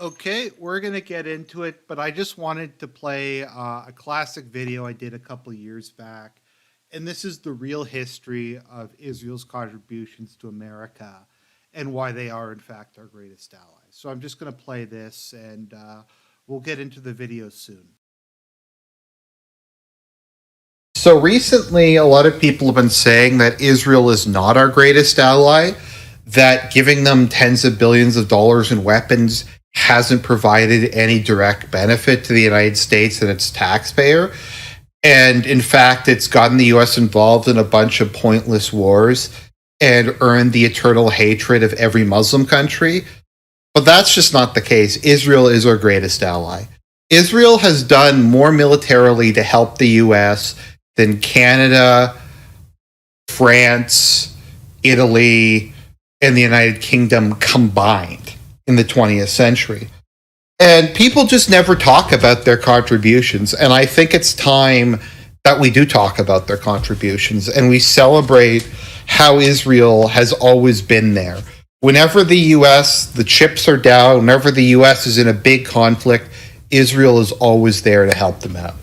Okay, we're going to get into it, but I just wanted to play a classic video I did a couple years back. And this is the real history of Israel's contributions to America and why they are, in fact, our greatest allies. So I'm just going to play this and we'll get into the video soon. So recently, a lot of people have been saying that Israel is not our greatest ally, that giving them tens of billions of dollars in weapons hasn't provided any direct benefit to the United States and its taxpayer. And in fact, it's gotten the US involved in a bunch of pointless wars and earned the eternal hatred of every Muslim country. But that's just not the case. Israel is our greatest ally. Israel has done more militarily to help the US than Canada, France, Italy, and the United Kingdom combined in the 20th century. And people just never talk about their contributions. And I think it's time that we do talk about their contributions and we celebrate how Israel has always been there. Whenever the US, the chips are down, whenever the US is in a big conflict, Israel is always there to help them out.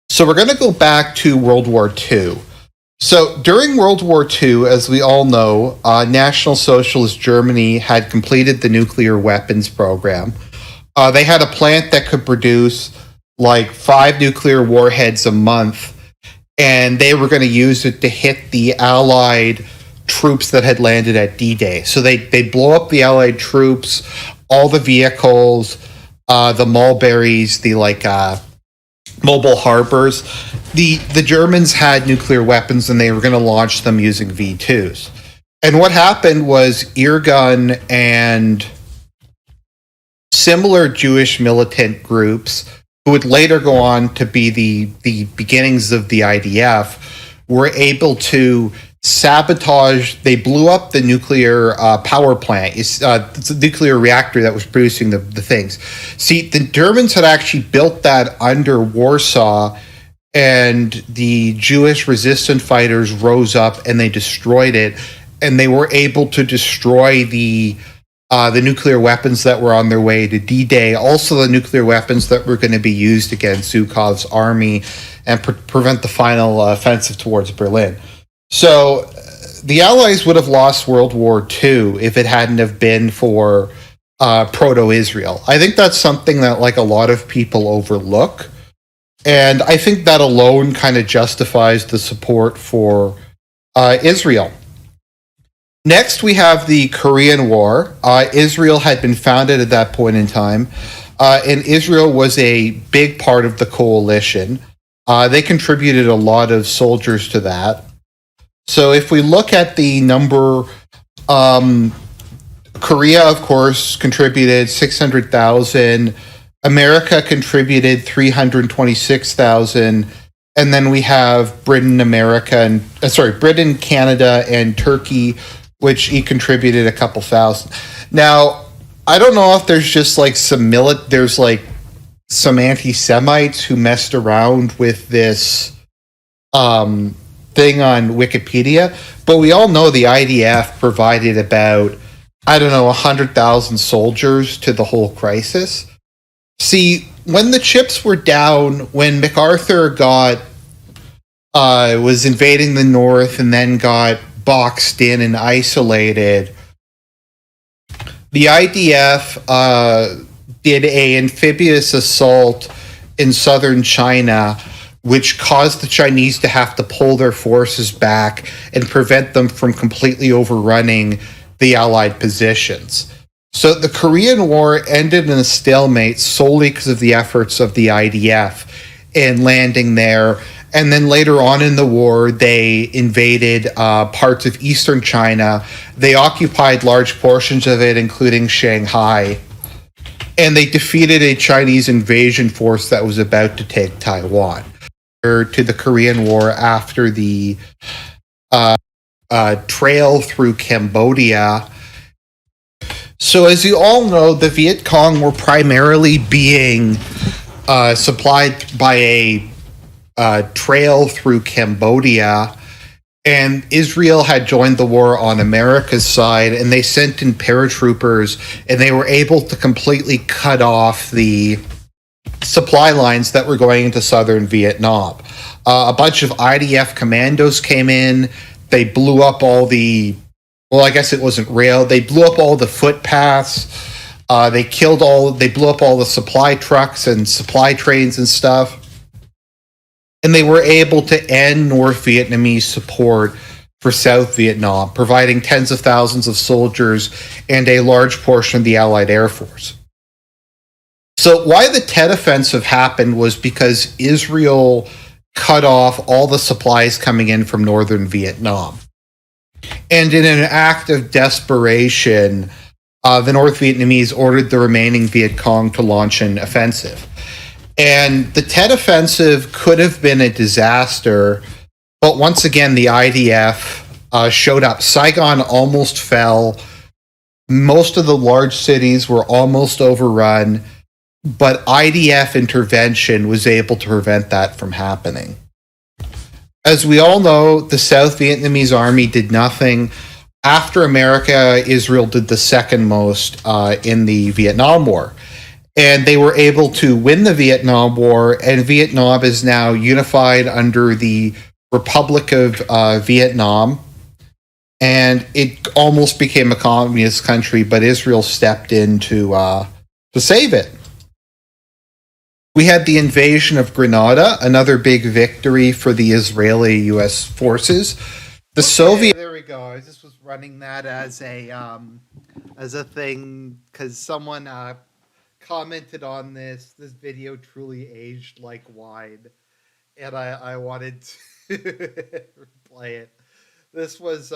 So we're going to go back to World War II. So during World War II, as we all know, National Socialist Germany had completed the nuclear weapons program. They had a plant that could produce like 5 nuclear warheads a month, and they were going to use it to hit the Allied troops that had landed at D-Day. So they'd blow up the Allied troops, all the vehicles, the mulberries, the mobile harbors. The Germans had nuclear weapons and they were going to launch them using V2s. And what happened was Irgun and similar Jewish militant groups, who would later go on to be the beginnings of the IDF, were able to sabotage. They blew up the nuclear power plant. It's a nuclear reactor that was producing the things. See, the Germans had actually built that under Warsaw, and the Jewish resistance fighters rose up and they destroyed it, and they were able to destroy the nuclear weapons that were on their way to D-Day, also the nuclear weapons that were going to be used against Zhukov's army and prevent the final offensive towards Berlin. So the Allies would have lost World War II if it hadn't have been for proto-Israel. I think that's something that a lot of people overlook. And I think that alone kind of justifies the support for Israel. Next, we have the Korean War. Israel had been founded at that point in time, and Israel was a big part of the coalition. They contributed a lot of soldiers to that. So if we look at the number, Korea, of course, contributed 600,000. America contributed 326,000. And then we have Britain, Canada, and Turkey, which each contributed a couple thousand. Now, I don't know if there's just some anti-Semites who messed around with this thing on Wikipedia, but we all know the IDF provided about 100,000 soldiers to the whole crisis. See, when the chips were down, when MacArthur was invading the North and then got boxed in and isolated, the IDF did an amphibious assault in southern China, which caused the Chinese to have to pull their forces back and prevent them from completely overrunning the Allied positions. So the Korean War ended in a stalemate solely because of the efforts of the IDF in landing there. And then later on in the war, they invaded parts of eastern China. They occupied large portions of it, including Shanghai. And they defeated a Chinese invasion force that was about to take Taiwan. To the Korean War after the trail through Cambodia. So as you all know, the Viet Cong were primarily being supplied by a trail through Cambodia, And Israel had joined the war on America's side, and they sent in paratroopers, and they were able to completely cut off the supply lines that were going into southern Vietnam. A bunch of IDF commandos came in. They blew up all the, well, I guess it wasn't rail. They blew up all the footpaths. They blew up all the supply trucks and supply trains and stuff. And they were able to end North Vietnamese support for South Vietnam, providing tens of thousands of soldiers and a large portion of the Allied Air Force. So, why the Tet Offensive happened was because Israel cut off all the supplies coming in from northern Vietnam. And in an act of desperation, the North Vietnamese ordered the remaining Viet Cong to launch an offensive. And the Tet Offensive could have been a disaster, but once again, the IDF showed up. Saigon almost fell. Most of the large cities were almost overrun, but IDF intervention was able to prevent that from happening. As we all know, the South Vietnamese army did nothing. After America, Israel did the second most in the Vietnam War. And they were able to win the Vietnam War, and Vietnam is now unified under the Republic of Vietnam. And it almost became a communist country, but Israel stepped in to save it. We had the invasion of Grenada, another big victory for the Israeli-U.S. forces. The Soviet. There we go. I just was running that as a thing because someone commented on this. This video truly aged like wine, and I wanted to play it. This is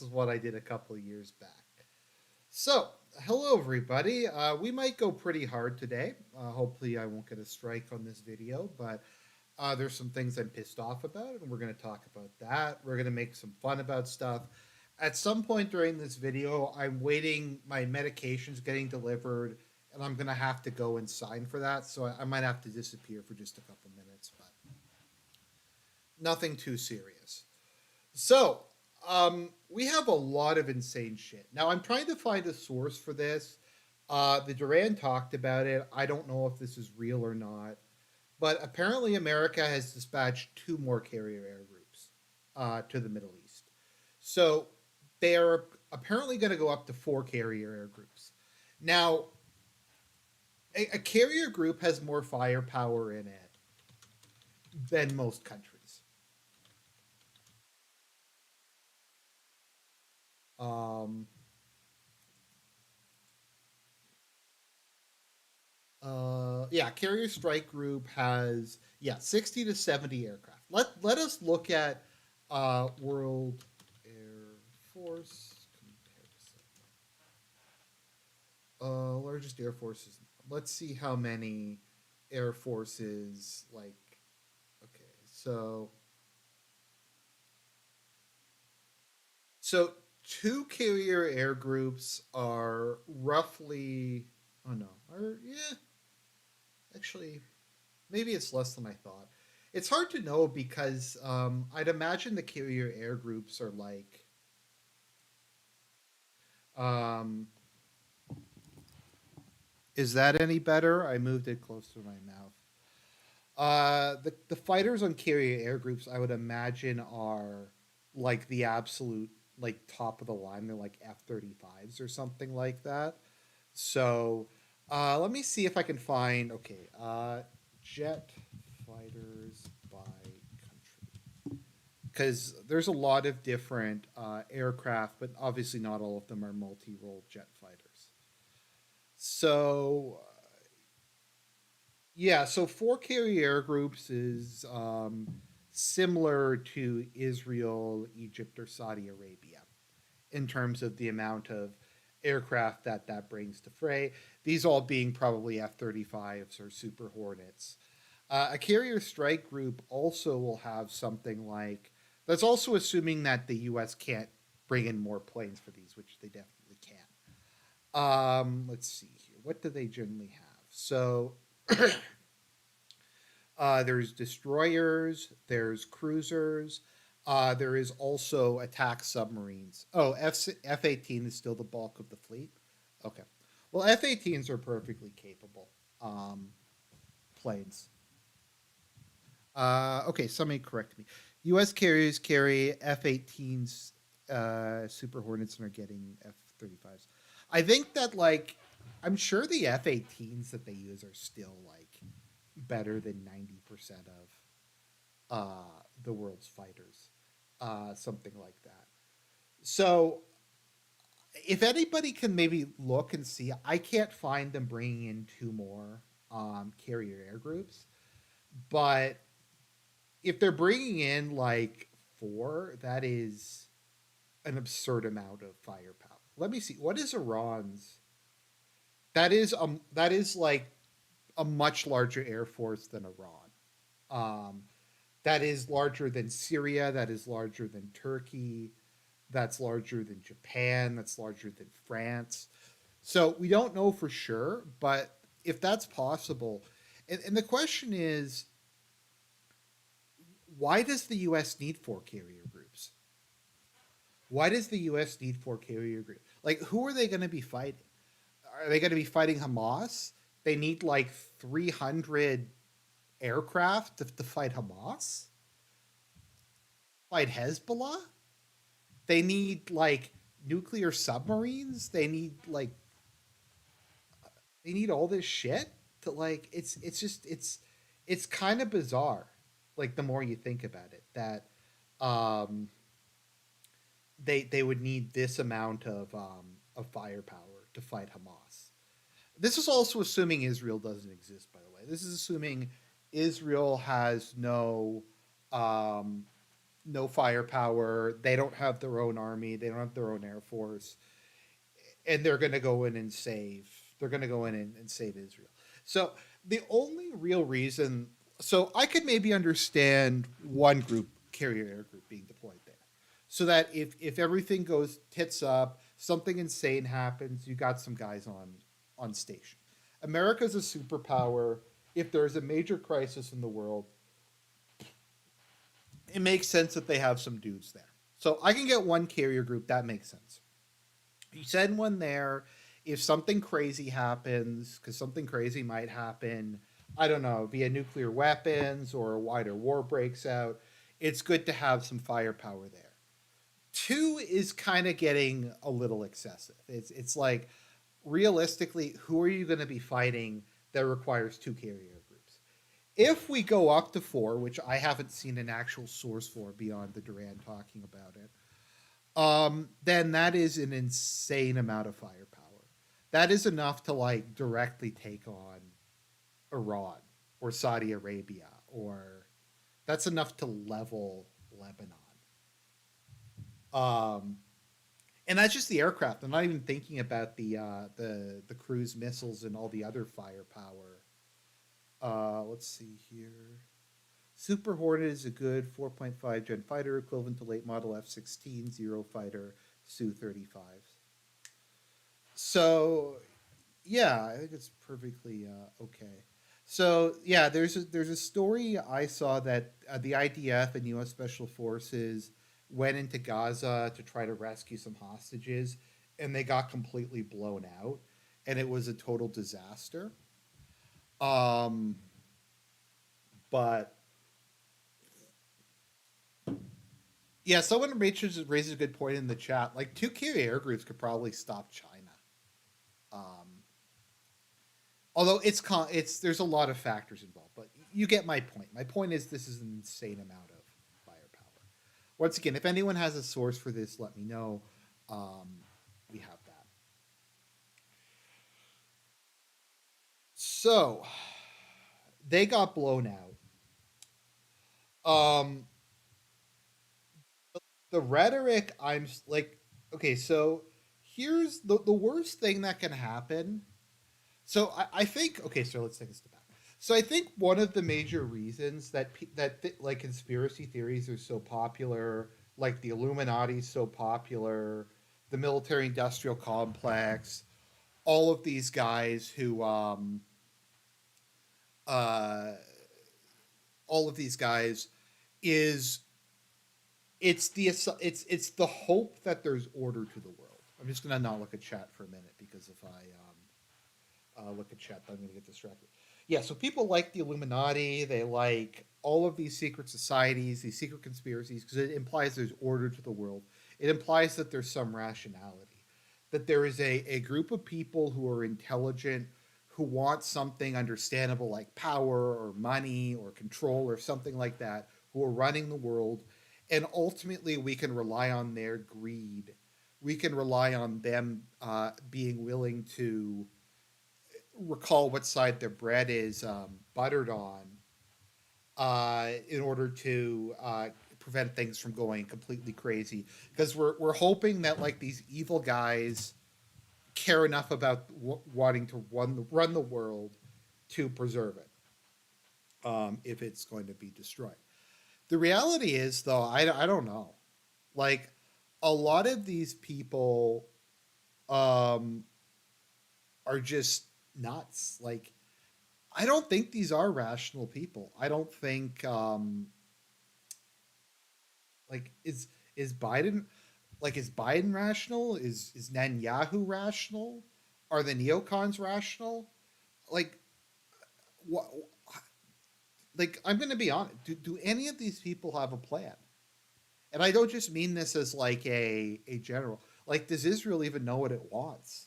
what I did a couple of years back. So, hello everybody. We might go pretty hard today. Hopefully I won't get a strike on this video, but there's some things I'm pissed off about, and we're going to talk about that. We're going to make some fun about stuff. At some point during this video, I'm waiting, my medication's getting delivered, and I'm going to have to go and sign for that, so I might have to disappear for just a couple minutes, but nothing too serious. So, we have a lot of insane shit. Now, I'm trying to find a source for this. The Duran talked about it. I don't know if this is real or not. But apparently America has dispatched 2 more carrier air groups to the Middle East. So they're apparently going to go up to 4 carrier air groups. Now, a carrier group has more firepower in it than most countries. Carrier strike group has 60 to 70 aircraft. Let us look at World Air Force comparison. Largest air forces. Let's see how many air forces okay, so 2 carrier air groups are roughly, actually, maybe it's less than I thought. It's hard to know because I'd imagine the carrier air groups are like, is that any better? I moved it close to my mouth. The fighters on carrier air groups, I would imagine, are like the absolute top of the line. They're like F-35s or something like that. So let me see if I can find jet fighters by country, because there's a lot of different aircraft, but obviously not all of them are multi-role jet fighters. So so 4 carrier air groups is similar to Israel, Egypt, or Saudi Arabia in terms of the amount of aircraft that brings to fray. These all being probably F-35s or Super Hornets. A carrier strike group also will have something like. That's also assuming that the U.S. can't bring in more planes for these, which they definitely can. Let's see here. What do they generally have? So there's destroyers, there's cruisers. There is also attack submarines. Oh, F-18 is still the bulk of the fleet. Okay. Well, F-18s are perfectly capable um, planes. Okay, somebody correct me. U.S. carriers carry F-18s, Super Hornets, and are getting F-35s. I think that I'm sure the F-18s that they use are still better than 90% of the world's fighters, something like that. So, if anybody can maybe look and see, I can't find them bringing in two more carrier air groups, but if they're bringing in four, that is an absurd amount of firepower. Let me see. What is Iran's? That is like a much larger air force than Iran. Um, that is larger than Syria. That is larger than Turkey. That's larger than Japan. That's larger than France. So we don't know for sure, but if that's possible, and the question is, why does the U.S. need four carrier groups? Why does the U.S. need four carrier groups? Who are they going to be fighting? Are they going to be fighting Hamas? They need 300 aircraft to fight Hamas? Fight Hezbollah? They need nuclear submarines? They need all this shit to it's kind of bizarre. The more you think about it, that um they would need this amount of firepower to fight Hamas. This is also assuming Israel doesn't exist, by the way. This is assuming Israel has um, no firepower. They don't have their own army. They don't have their own air force, and they're going to go in and save. They're going to go in and save Israel. So the only real reason, so I could maybe understand one group, carrier air group, being deployed there, so that if everything goes tits up, something insane happens, you got some guys on station. America's a superpower. If there's a major crisis in the world, it makes sense that they have some dudes there. So I can get one carrier group, that makes sense. You send one there. If something crazy happens, because something crazy might happen, I don't know, via nuclear weapons or a wider war breaks out, it's good to have some firepower there. Two is kind of getting a little excessive. It's realistically, who are you going to be fighting that requires two carrier groups? If we go up to four, which I haven't seen an actual source for beyond the Duran talking about it, then that is an insane amount of firepower. That is enough to directly take on Iran or Saudi Arabia, or that's enough to level Lebanon. Um, and that's just the aircraft. I'm not even thinking about the cruise missiles and all the other firepower. Let's see here. Super Hornet is a good 4.5 Gen fighter, equivalent to late model F-16 Zero fighter Su-35. So yeah, I think it's perfectly okay. So yeah, there's a story I saw that the IDF and U.S. Special Forces went into Gaza to try to rescue some hostages, and they got completely blown out, and it was a total disaster. Um, but yeah, someone raises a good point in the chat. Two carrier air groups could probably stop China. Um, Although it's there's a lot of factors involved, but you get my point. My point is this is an insane amount of firepower. Once again, if anyone has a source for this, let me know. Um, we have that. So they got blown out. Um, the rhetoric, okay, so here's the worst thing that can happen. So I think, okay, so let's take a step back. So I think one of the major reasons that conspiracy theories are so popular, like the Illuminati is so popular, the military industrial complex, all of these guys who uh all of these guys, is it's the hope that there's order to the world. I'm just gonna not look at chat for a minute because if I look at chat, I'm gonna get distracted. Yeah, so people like the Illuminati. They like all of these secret societies, these secret conspiracies, because it implies there's order to the world. It implies that there's some rationality, that there is a group of people who are intelligent, who want something understandable like power or money or control or something like that, who are running the world. And ultimately, we can rely on their greed. We can rely on them being willing to recall what side their bread is buttered on in order to prevent things from going completely crazy. Because we're hoping that like these evil guys care enough about wanting to run the world to preserve it if it's going to be destroyed. The reality is, though, I don't know. Like, a lot of these people um, are just nuts. Like, I don't think these are rational people. I don't think like is Biden is Biden rational? Is Netanyahu rational? Are the neocons rational? Like what? Like I'm going to be honest. Do any of these people have a plan? And I don't just mean this as like a general. Like, does Israel even know what it wants?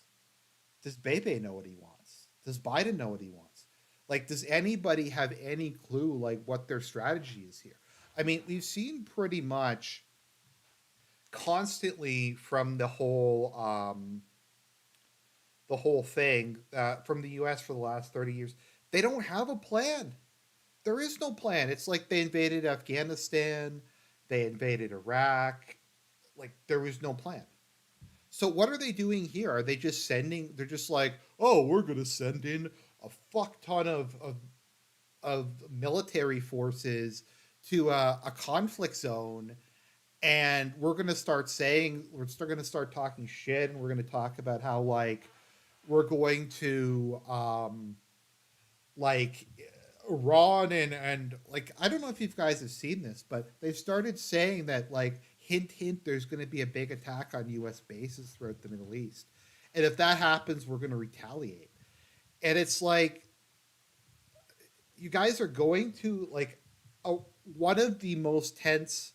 Does Bebe know what he wants? Does Biden know what he wants? Like, does anybody have any clue like what their strategy is here? I mean, we've seen pretty much constantly from the whole thing from the U.S. for the last 30 years. They don't have a plan. There is no plan. It's like they invaded Afghanistan, they invaded Iraq. Like there was no plan. So what are they doing here? Are they just sending? They're just like, oh, we're going to send in a fuck ton of military forces to a conflict zone, and we're going to start saying we're still going to start talking shit, and we're going to talk about how like we're going to like Iran and like I don't know if you guys have seen this, but they've started saying that like hint hint there's going to be a big attack on U.S. bases throughout the Middle East, and if that happens, we're going to retaliate. And it's like you guys are going to like a, one of the most tense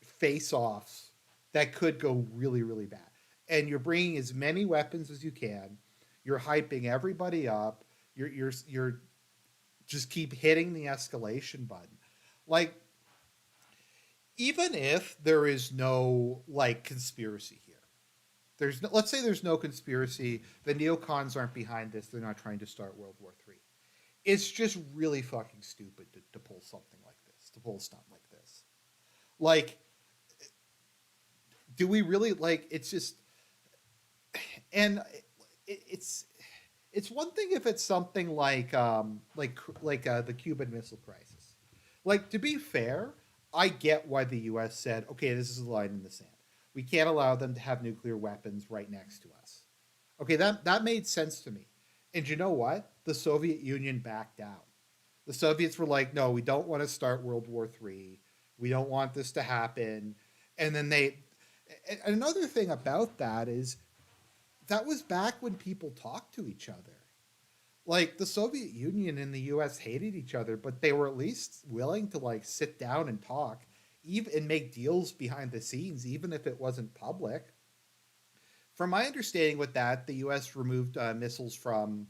face-offs that could go really really bad, and you're bringing as many weapons as you can. You're hyping everybody up. You're just keep hitting the escalation button. Like, even if there is no like conspiracy here, there's no, let's say there's no conspiracy. The neocons aren't behind this. They're not trying to start World War III. It's just really fucking stupid to pull something like this, to pull a stunt like this. Like, do we really like? It's just, and it's it's one thing if it's something like the Cuban Missile Crisis. Like to be fair, I get why the U.S. said, okay, this is a line in the sand. We can't allow them to have nuclear weapons right next to us. Okay, that made sense to me. And you know what? The Soviet Union backed down. The Soviets were like, no, we don't want to start World War III. We don't want this to happen. And then they. And another thing about that is that was back when people talked to each other. Like the Soviet Union and the US hated each other, but they were at least willing to like sit down and talk, even and make deals behind the scenes, even if it wasn't public. From my understanding with that, the US removed missiles from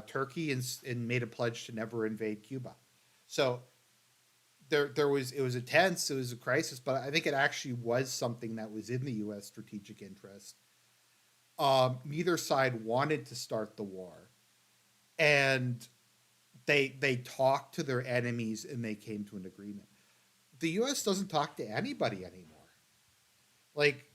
Turkey and made a pledge to never invade Cuba. So there was it was a tense, it was a crisis, but I think it actually was something that was in the US strategic interest. Neither side wanted to start the war, and they talked to their enemies and they came to an agreement. The U.S. doesn't talk to anybody anymore. Like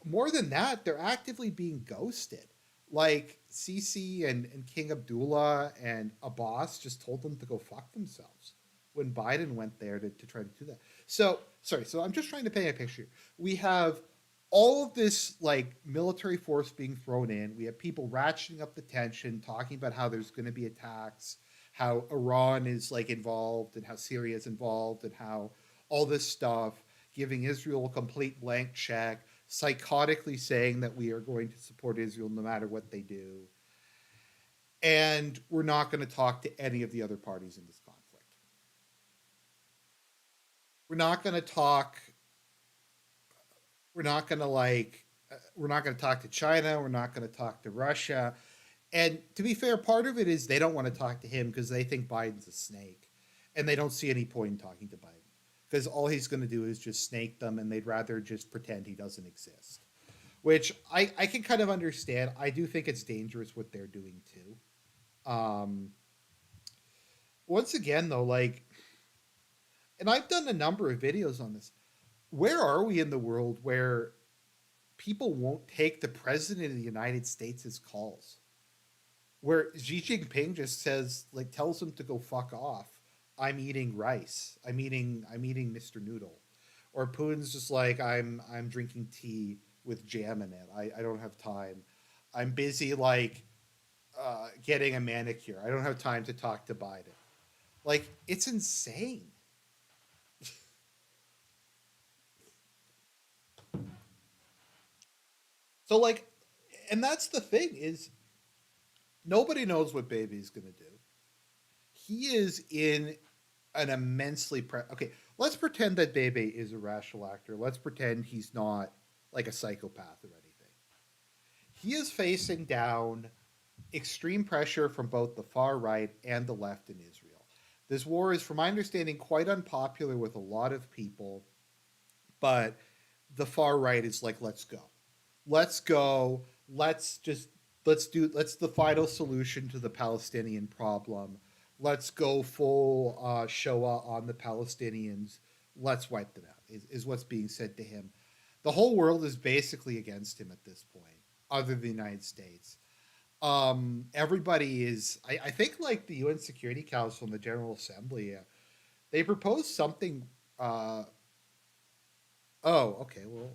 more than that, they're actively being ghosted. Like Sisi and King Abdullah and Abbas just told them to go fuck themselves when Biden went there to try to do that. So sorry, so I'm just trying to paint a picture. We have all of this like military force being thrown in. We have people ratcheting up the tension, talking about how there's going to be attacks, how Iran is like involved, and how Syria is involved, and how all this stuff. giving Israel a complete blank check, psychotically saying that we are going to support Israel no matter what they do. And we're not going to talk to any of the other parties in this conflict. We're not going to talk, we're not going to we're not going to talk to China. We're not going to talk to Russia. And to be fair, part of it is they don't want to talk to him because they think Biden's a snake, and they don't see any point in talking to Biden because all he's going to do is just snake them, and they'd rather just pretend he doesn't exist. Which I can kind of understand. I do think it's dangerous what they're doing too. Once again, though, and I've done a number of videos on this. Where are we in the world where people won't take the president of the United States' calls? Where Xi Jinping just says, like, tells him to go fuck off. I'm eating rice. I'm eating Mr. Noodle. Or Putin's just like, I'm drinking tea with jam in it. I don't have time. I'm busy getting a manicure. I don't have time to talk to Biden. Like, it's insane. So and that's the thing is nobody knows what Baby's gonna do. He is in an immensely okay. Let's pretend that Bebe is a rational actor. Let's pretend he's not like a psychopath or anything. He is facing down extreme pressure from both the far right and the left in Israel. This war is, from my understanding, quite unpopular with a lot of people, but the far right is like, let's go. Let's go. Let's the final solution to the Palestinian problem. Let's go full Shoah on the Palestinians. Let's wipe them out, is what's being said to him. The whole world is basically against him at this point, other than the United States. Everybody is, I think, like the UN Security Council and the General Assembly, they proposed something. Oh, okay. Well,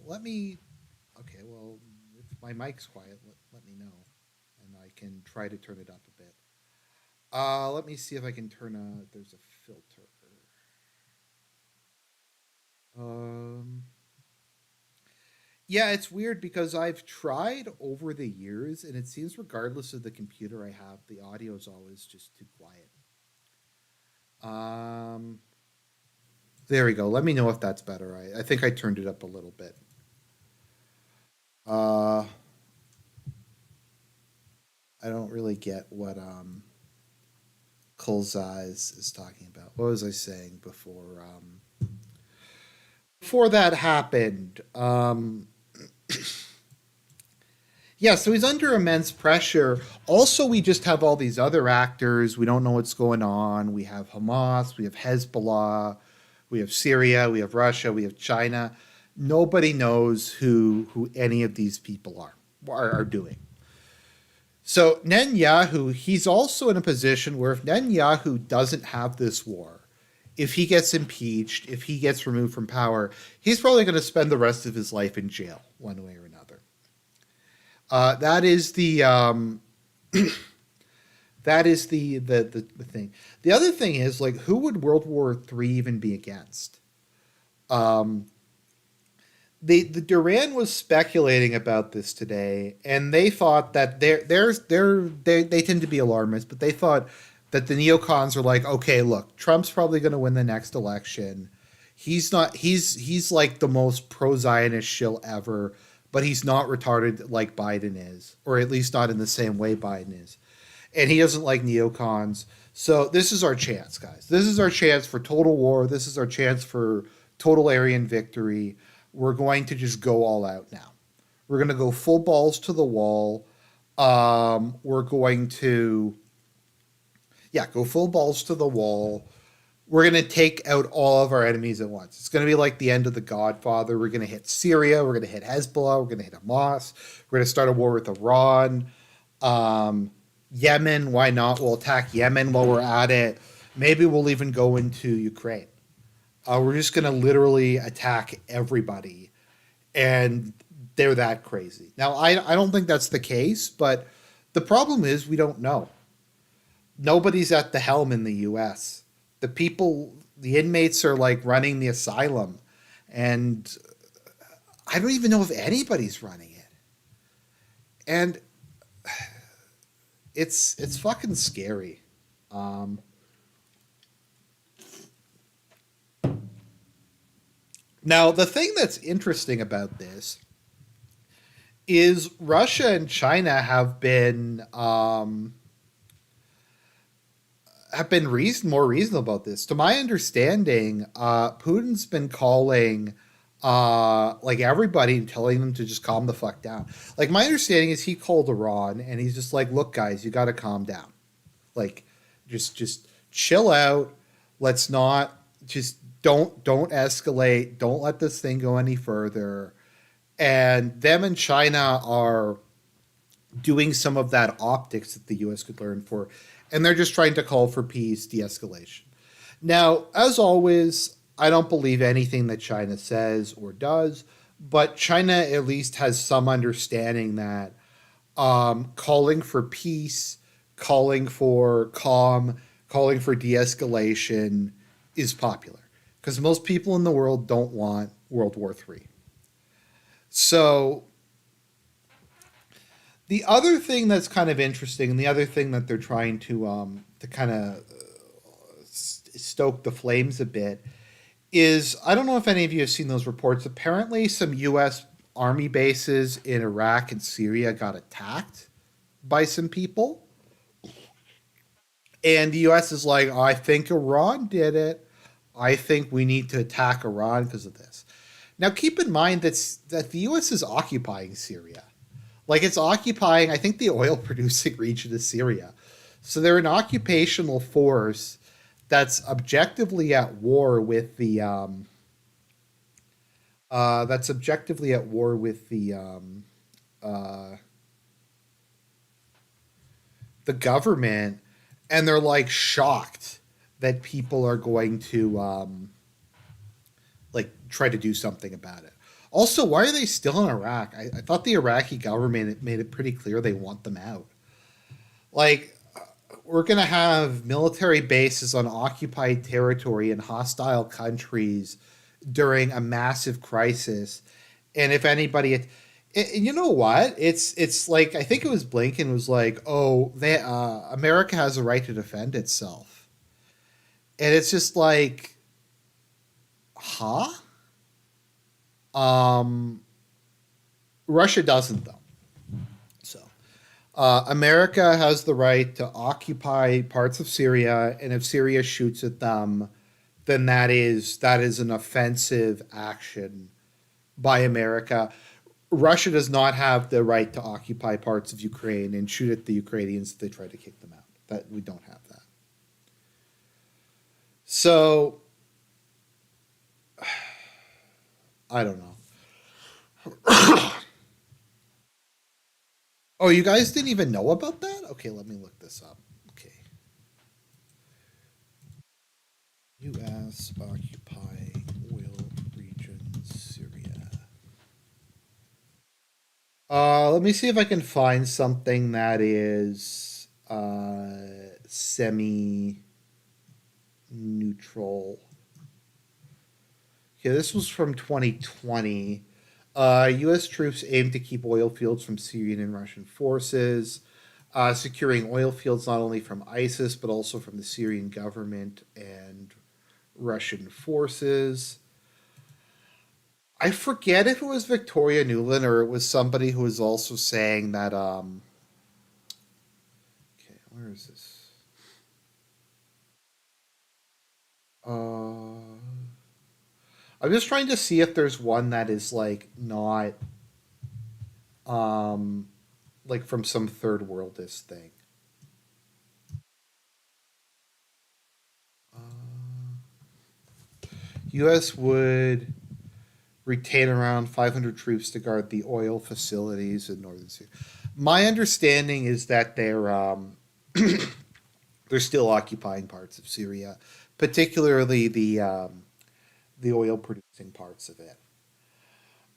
okay, well, if my mic's quiet, let me know. And I can try to turn it up a bit. Let me see if I can there's a filter. Um, yeah, it's weird because I've tried over the years, and it seems regardless of the computer I have, the audio is always just too quiet. Um, there we go. Let me know if that's better. I think I turned it up a little bit. Uh, I don't really get what Kolzais is talking about. What was I saying before that happened? Yeah, so he's under immense pressure. Also, we just have all these other actors. We don't know what's going on. We have Hamas, we have Hezbollah, we have Syria, we have Russia, we have China. Nobody knows who any of these people are doing. So Netanyahu, he's also in a position where if Netanyahu doesn't have this war, if he gets impeached, if he gets removed from power, he's probably going to spend the rest of his life in jail, one way or another. That is the thing. The other thing is, like, who would World War III even be against? Um, the Duran was speculating about this today, and they thought that they tend to be alarmist, but they thought that the neocons are like, okay, look, Trump's probably going to win the next election. He's not. He's like the most pro-Zionist shill ever, but he's not retarded like Biden is, or at least not in the same way Biden is. And he doesn't like neocons. So this is our chance, guys. This is our chance for total war. This is our chance for total Aryan victory. We're going to just go all out now. We're going to go full balls to the wall. We're going to, yeah, go full balls to the wall. We're going to take out all of our enemies at once. It's going to be like the end of The Godfather. We're going to hit Syria. We're going to hit Hezbollah. We're going to hit Hamas. We're going to start a war with Iran. Yemen, why not? We'll attack Yemen while we're at it. Maybe we'll even go into Ukraine. We're just going to literally attack everybody. And they're that crazy. Now, I don't think that's the case, but the problem is we don't know. Nobody's at the helm in the U.S. The inmates are like running the asylum. and I don't even know if anybody's running it. And it's fucking scary. Um, Now, the thing that's interesting about this is Russia and China have been more reasonable about this. To my understanding, Putin's been calling like everybody, telling them to just calm the fuck down. Like my understanding is he called Iran and he's just like, look, guys, you got to calm down. Like, just chill out. Let's not just don't escalate. Don't let this thing go any further. And them and China are doing some of that optics that the US could learn for. And they're just trying to call for peace, de escalation. Now, as always, I don't believe anything that China says or does, but China at least has some understanding that calling for peace, calling for calm, calling for de escalation is popular. Because most people in the world don't want World War III. So the other thing that's kind of interesting, and the other thing that they're trying to kind of stoke the flames a bit, is I don't know if any of you have seen those reports. Apparently, some U.S. army bases in Iraq and Syria got attacked by some people, and the U.S. is like, I think Iran did it. I think we need to attack Iran because of this. Now, keep in mind that the U.S. is occupying Syria. Like it's occupying, I think, the oil producing region of Syria. So they're an occupational force that's objectively at war with uh, the government, and they're like shocked that people are going to like try to do something about it. Also, why are they still in Iraq? I thought the Iraqi government made it pretty clear they want them out. Like, we're going to have military bases on occupied territory in hostile countries during a massive crisis. And if anybody, you know what? It's like I think it was Blinken was like, "Oh, America has a right to defend itself," and it's just like, huh? Um, Russia doesn't though. So America has the right to occupy parts of Syria, and if Syria shoots at them, then that is an offensive action by America. Russia does not have the right to occupy parts of Ukraine and shoot at the Ukrainians if they try to kick them out. That we don't have that. So I don't know. Oh, you guys didn't even know about that? Okay, let me look this up. Okay. US occupy oil region Syria. Let me see if I can find something that is semi neutral. Okay, this was from 2020. U.S. troops aim to keep oil fields from Syrian and Russian forces, securing oil fields not only from ISIS but also from the Syrian government and Russian forces. I forget if it was Victoria Nuland or it was somebody who was also saying that. Okay, where is this? Uh, I'm just trying to see if there's one that is like not um like from some third worldist thing. Uh, U.S. would retain around 500 troops to guard the oil facilities in northern Syria. My understanding is that they're still occupying parts of Syria, particularly the oil producing parts of it.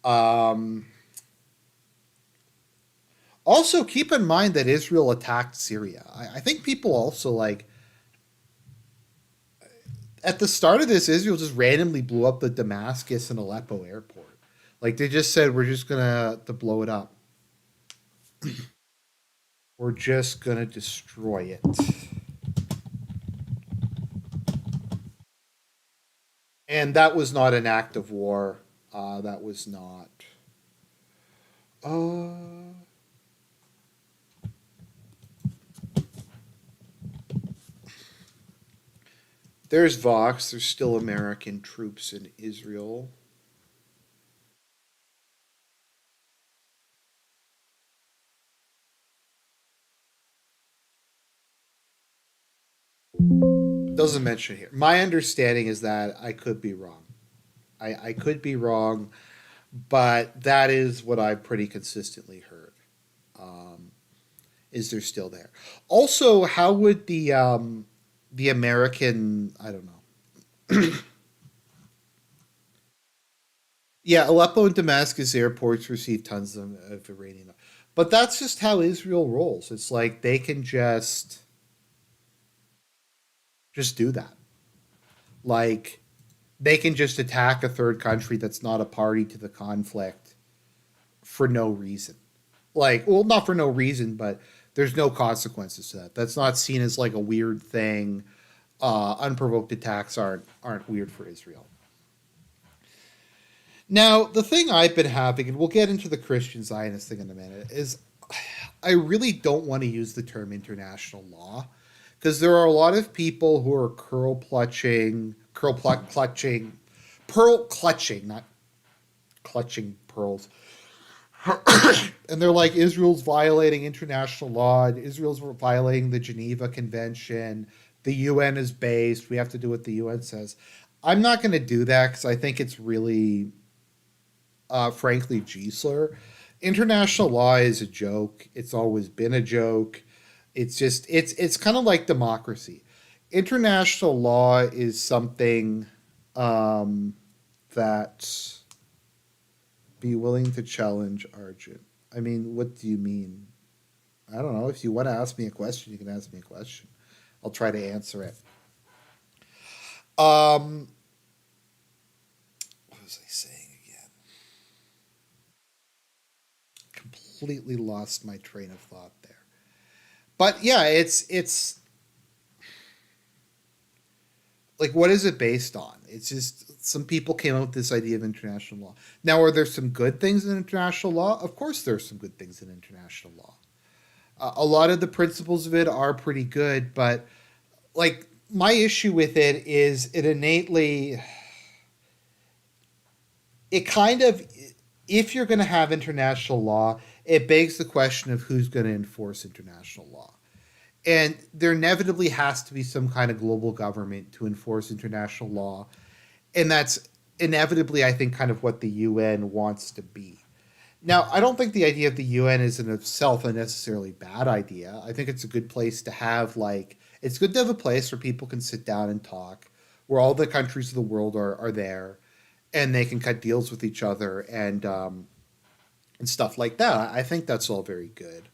Um, Also, keep in mind that Israel attacked Syria. I think people also like at the start of this, Israel just randomly blew up the Damascus and Aleppo airport. Like they just said, we're just gonna to blow it up. We're just gonna destroy it. And that was not an act of war. That was not. Uh, there's Vox. There's still American troops in Israel. Doesn't mention it here. My understanding is that I could be wrong. I could be wrong, but that is what I've pretty consistently heard. Um, is they're still there. Also, how would the American, I don't know. Yeah, Aleppo and Damascus airports receive tons of uranium, but that's just how Israel rolls. It's like they can just do that. Like they can just attack a third country that's not a party to the conflict for no reason. Like, well, not for no reason, but there's no consequences to that. That's not seen as like a weird thing. Unprovoked attacks aren't weird for Israel. Now, the thing I've been having, and we'll get into the Christian Zionist thing in a minute, is I really don't want to use the term international law because there are a lot of people who are clutching, pearl clutching, not clutching pearls, and they're like Israel's violating international law, and Israel's violating the Geneva Convention. The UN is based. We have to do what the UN says. I'm not going to do that because I think it's really, frankly, G slur. International law is a joke. It's always been a joke. It's kind of like democracy. International law is something um, that be willing to challenge Argent. I mean, what do you mean? I don't know. If you want to ask me a question, you can ask me a question. I'll try to answer it. Um, what was I saying again? Completely lost my train of thought there. But yeah, it's like what is it based on? It's just some people came up with this idea of international law. Now, are there some good things in international law? Of course, there's some good things in international law. A lot of the principles of it are pretty good, but like my issue with it is it innately, it kind of, if you're going to have international law, it begs the question of who's going to enforce international law. And there inevitably has to be some kind of global government to enforce international law. And that's inevitably, I think, kind of what the UN wants to be. Now, I don't think the idea of the UN is in itself a necessarily bad idea. I think it's a good place to have, like, it's good to have a place where people can sit down and talk, where all the countries of the world are there, and they can cut deals with each other and stuff like that. I think that's all very good.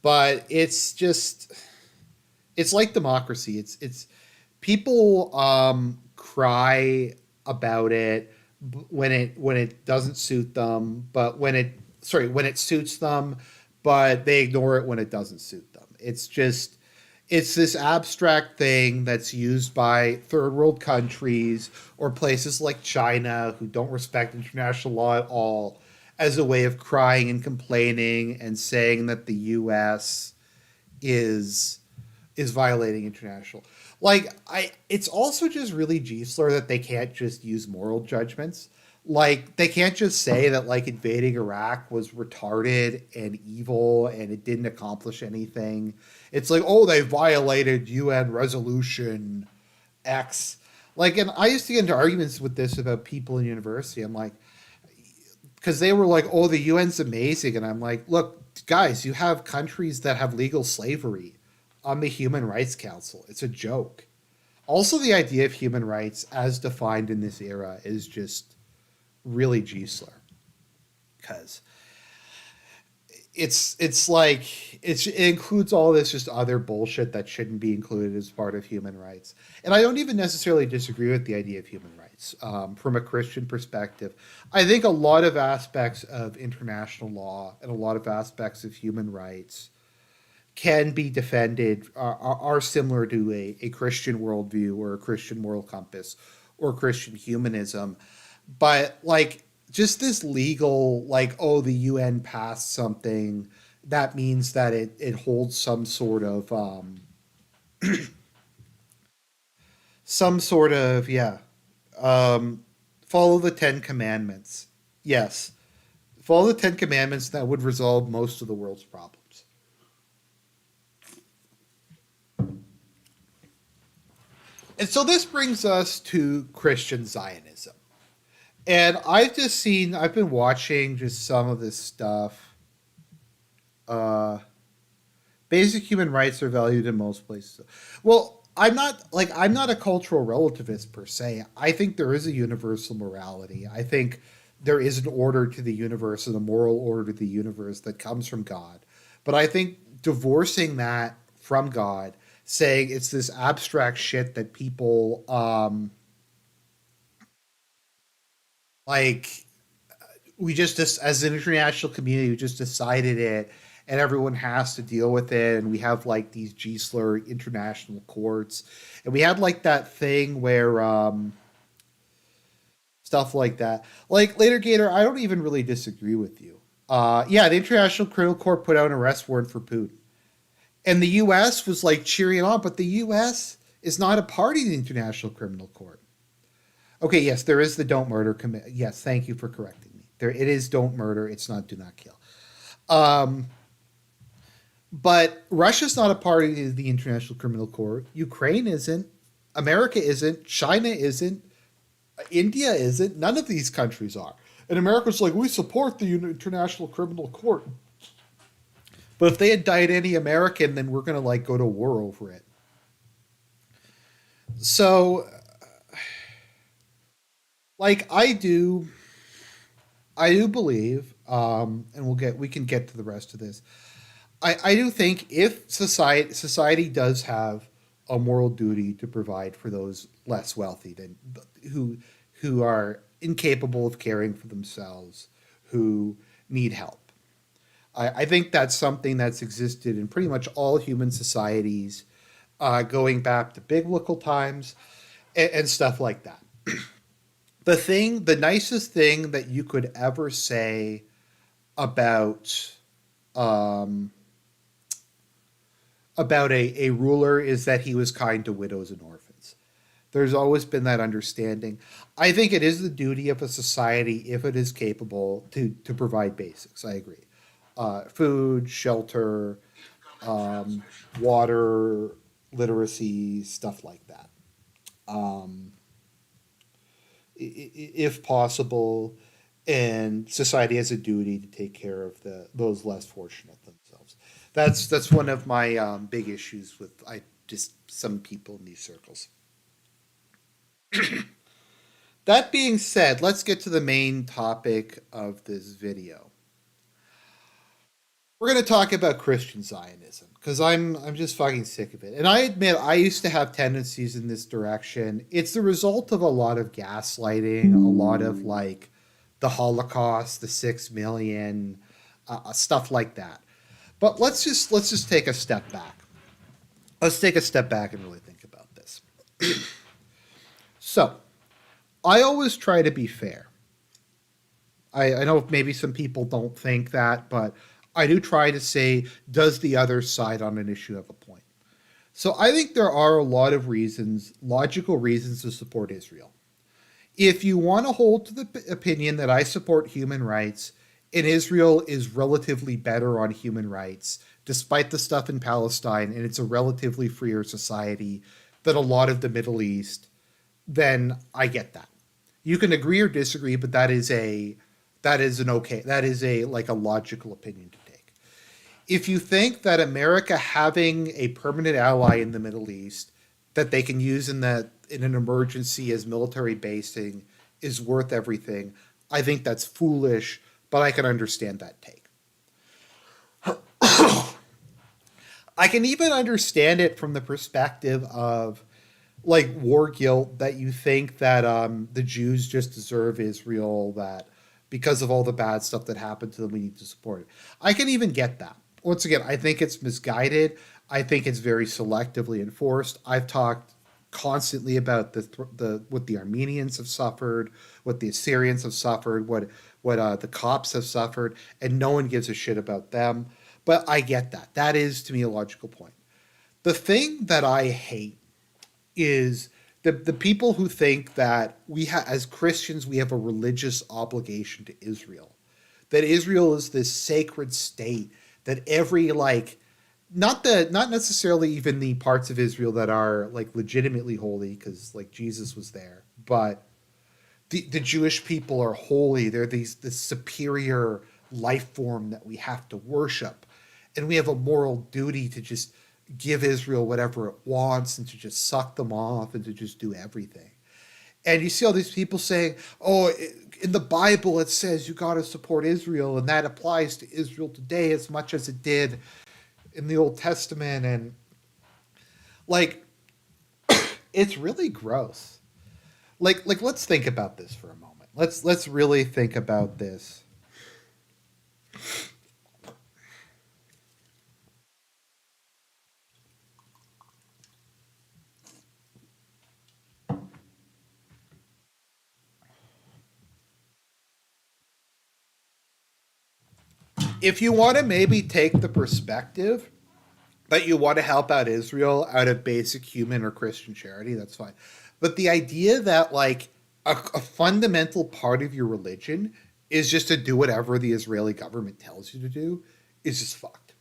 But it's just, it's like democracy. It's people cry about it when it doesn't suit them, but when it suits them, but they ignore it when it doesn't suit them. It's this abstract thing that's used by third world countries or places like China who don't respect international law at all as a way of crying and complaining and saying that the US is violating international. Like I it's also just really G slur that they can't just use moral judgments. Like they can't just say that like invading Iraq was retarded and evil and it didn't accomplish anything. It's like, oh, they violated UN resolution X. Like, and I used to get into arguments with this about people in university. I'm like, because they were like, "Oh, the UN's amazing," and I'm like, "Look, guys, you have countries that have legal slavery on the Human Rights Council. It's a joke." Also, the idea of human rights as defined in this era is just really G slur. Because it's like it includes all this just other bullshit that shouldn't be included as part of human rights. And I don't even necessarily disagree with the idea of human rights from a Christian perspective. I think a lot of aspects of international law and a lot of aspects of human rights can be defended are similar to a Christian worldview or a Christian moral compass or Christian humanism. But like just this legal, like, oh, the UN passed something that means that it holds some sort of yeah, um, follow the Ten Commandments. Yes, follow the Ten Commandments that would resolve most of the world's problems. And so this brings us to Christian Zionism. And I've been watching just some of this stuff. Uh, Basic human rights are valued in most places. Well, I'm not a cultural relativist per se. I think there is a universal morality. I think there is an order to the universe and a moral order to the universe that comes from God. But I think divorcing that from God, saying it's this abstract shit that people like we just as an international community we just decided it and everyone has to deal with it and we have like these g-slur international courts and we had like that thing where stuff like that like later gator I don't even really disagree with you yeah the international criminal court put out an arrest warrant for Putin and the us was like cheering on but the us is not a party to the international criminal court. Okay, yes, there is the don't murder commit. Yes, thank you for correcting me. There, it is don't murder. It's not do not kill. Um, but Russia's not a party to the International Criminal Court. Ukraine isn't. America isn't. China isn't. India isn't. None of these countries are. And America's like, we support the International Criminal Court. But if they indict any American, then we're gonna like go to war over it. So, like, I do believe, and we can get to the rest of this. I do think if society does have a moral duty to provide for those less wealthy than who who are incapable of caring for themselves, who need help. I think that's something that's existed in pretty much all human societies, going back to biblical times and stuff like that. The nicest thing that you could ever say about um, a ruler is that he was kind to widows and orphans. There's always been that understanding. I think it is the duty of a society, if it is capable, to provide basics. I agree. Food, shelter, um, water, literacy, stuff like that. Um, if possible, and society has a duty to take care of the those less fortunate themselves. That's one of my big issues with I just some people in these circles. That being said, let's get to the main topic of this video. We're going to talk about Christian Zionism because I'm just fucking sick of it. And I admit I used to have tendencies in this direction. It's the result of a lot of gaslighting, a lot of like the Holocaust, the 6 million, stuff like that. But let's just take a step back. Let's take a step back and really think about this. So I always try to be fair. I know maybe some people don't think that, but I do try to say, does the other side on an issue have a point? So I think there are a lot of reasons, logical reasons to support Israel. If you want to hold to the opinion that I support human rights and Israel is relatively better on human rights, despite the stuff in Palestine, and it's a relatively freer society than a lot of the Middle East, then I get that. You can agree or disagree, but that is a like a logical opinion to take. If you think that America having a permanent ally in the Middle East that they can use in an emergency as military basing is worth everything, I think that's foolish, but I can understand that take. I can even understand it from the perspective of like war guilt, that you think that the Jews just deserve Israel, that because of all the bad stuff that happened to them, we need to support it. I can even get that. Once again, I think it's misguided. I think it's very selectively enforced. I've talked constantly about the what the Armenians have suffered, what the Assyrians have suffered, what the Copts have suffered, and no one gives a shit about them. But I get that. That is to me a logical point. The thing that I hate is the people who think that as Christians we have a religious obligation to Israel, that Israel is this sacred state, that every like not necessarily even the parts of Israel that are like legitimately holy, because like Jesus was there, but the Jewish people are holy. They're this superior life form that we have to worship, and we have a moral duty to just give Israel whatever it wants and to just suck them off and to just do everything. And you see all these people saying, "Oh, in the Bible it says you got to support Israel, and that applies to Israel today as much as it did in the Old Testament." And like, it's really gross. Like let's think about this for a moment. Let's really think about this. If you want to maybe take the perspective that you want to help out Israel out of basic human or Christian charity, that's fine. But the idea that like a fundamental part of your religion is just to do whatever the Israeli government tells you to do is just fucked.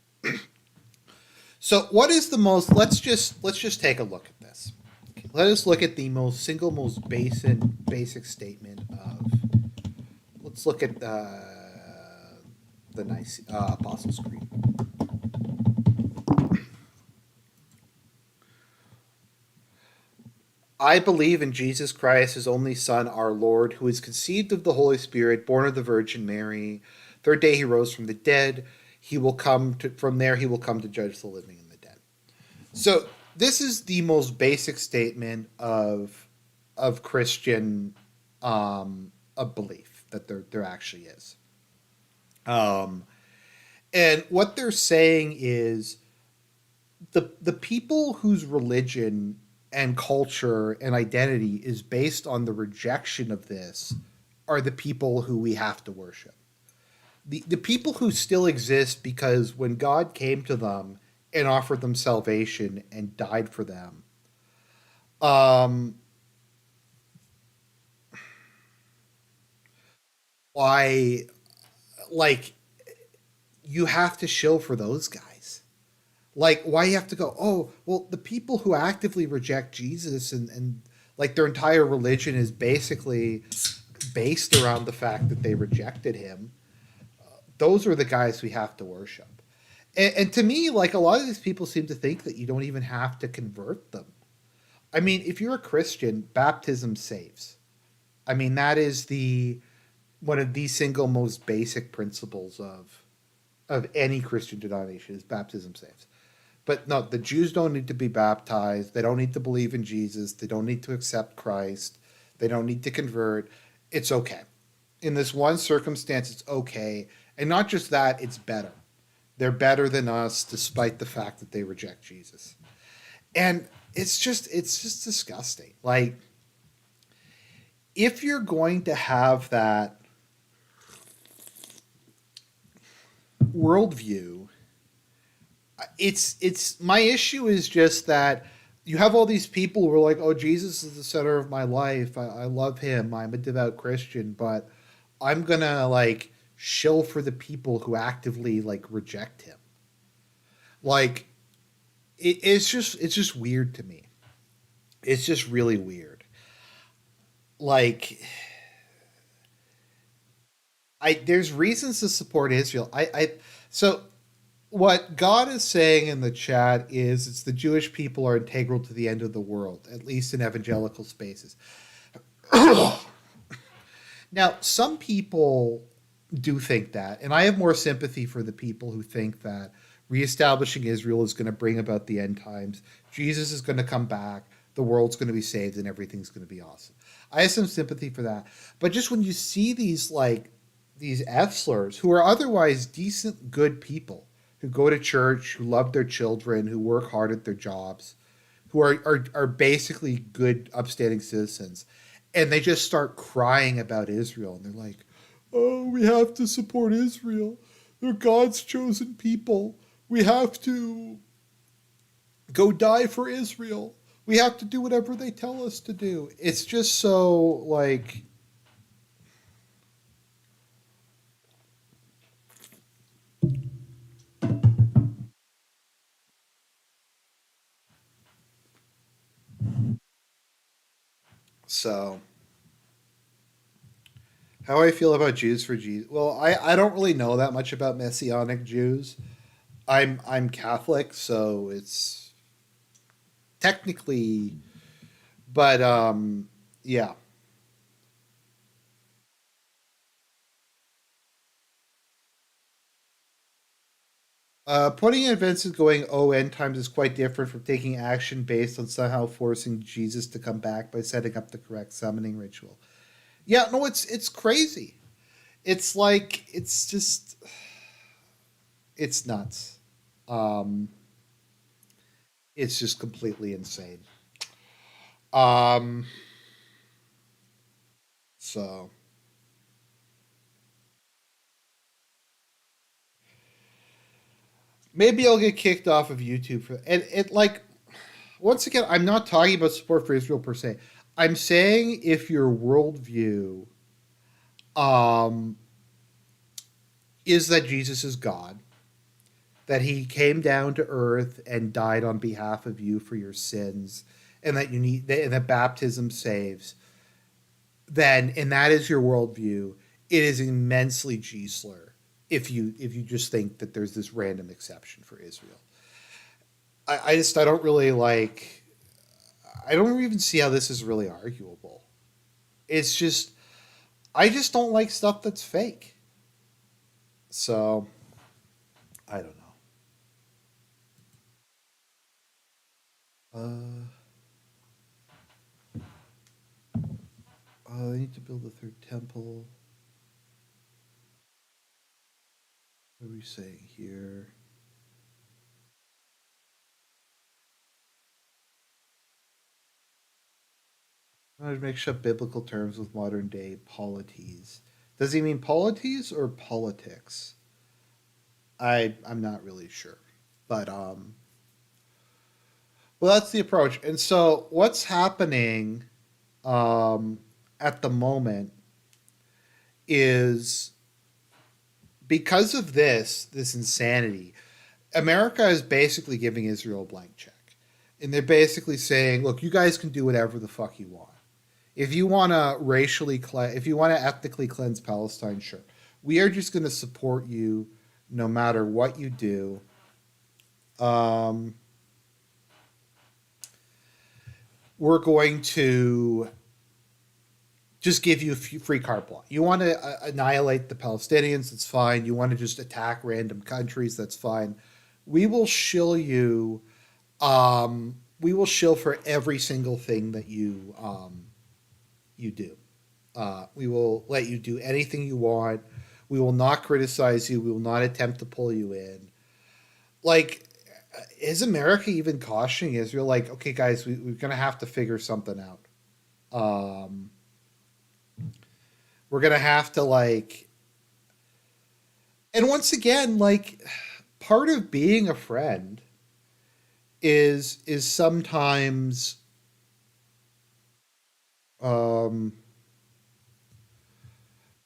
So what is the most let's just take a look at this. Let us look at the most basic statement of, let's look at the nice Apostles' Creed. I believe in Jesus Christ, his only Son, our Lord, who is conceived of the Holy Spirit, born of the Virgin Mary. Third day he rose from the dead. He will come to, from there he will come to judge the living and the dead. So this is the most basic statement of Christian of belief that there actually is. Um, and what they're saying is the people whose religion and culture and identity is based on the rejection of this are the people who we have to worship. The people who still exist because when God came to them and offered them salvation and died for them, um, why, like, you have to shill for those guys. Like, why you have to go, oh, well, the people who actively reject Jesus and like their entire religion is basically based around the fact that they rejected him, those are the guys we have to worship. And to me, like, a lot of these people seem to think that you don't even have to convert them. I mean, if you're a Christian, baptism saves. I mean, that is the one of the single most basic principles of any Christian denomination is baptism saves. But no, the Jews don't need to be baptized. They don't need to believe in Jesus. They don't need to accept Christ. They don't need to convert. It's okay. In this one circumstance, it's okay. And not just that, it's better. They're better than us despite the fact that they reject Jesus. And it's just disgusting. Like, if you're going to have that worldview, it's my issue is just that you have all these people who are like, oh, Jesus is the center of my life. I love him. I'm a devout Christian, but I'm gonna like shill for the people who actively like reject him. Like, it's just weird to me. It's just really weird. Like, I there's reasons to support Israel. So what God is saying in the chat is it's the Jewish people are integral to the end of the world, at least in evangelical spaces. Now, some people do think that, and I have more sympathy for the people who think that reestablishing Israel is going to bring about the end times. Jesus is going to come back. The world's going to be saved and everything's going to be awesome. I have some sympathy for that. But just when you see these these F slurs who are otherwise decent, good people who go to church, who love their children, who work hard at their jobs, who are basically good, upstanding citizens, and they just start crying about Israel, and they're like, "Oh, we have to support Israel. They're God's chosen people. We have to go die for Israel. We have to do whatever they tell us to do." It's just so so. How I feel about Jews for Jesus? Well, I don't really know that much about Messianic Jews. I'm Catholic, so it's technically, but yeah. Putting events and going, oh, end times is quite different from taking action based on somehow forcing Jesus to come back by setting up the correct summoning ritual. Yeah, no, it's crazy. It's like it's just it's nuts. Um, it's just completely insane. Um, so maybe I'll get kicked off of YouTube for and it like once again, I'm not talking about support for Israel per se. I'm saying if your worldview um, is that Jesus is God, that he came down to earth and died on behalf of you for your sins, and that you need and that baptism saves, then and that is your worldview, it is immensely G-slur if you just think that there's this random exception for Israel. I don't really I don't even see how this is really arguable. It's just I just don't like stuff that's fake. So I don't know. They need to build a third temple. What are we saying here? I want to mix up biblical terms with modern day polities. Does he mean polities or politics? I'm not really sure, but well, that's the approach. And so what's happening um, at the moment is because of this insanity, America is basically giving Israel a blank check. And they're basically saying, look, you guys can do whatever the fuck you want. If you want to if you want to ethnically cleanse Palestine, sure. We are just going to support you no matter what you do. Um, we're going to just give you a free carte blanche. You want to annihilate the Palestinians, that's fine. You want to just attack random countries, that's fine. We will shill you. We will shill for every single thing that you do. We will let you do anything you want. We will not criticize you. We will not attempt to pull you in. Like, is America even cautioning Israel? Like, okay, guys, we're going to have to figure something out. Um, we're going to have to, and once again, part of being a friend is sometimes um,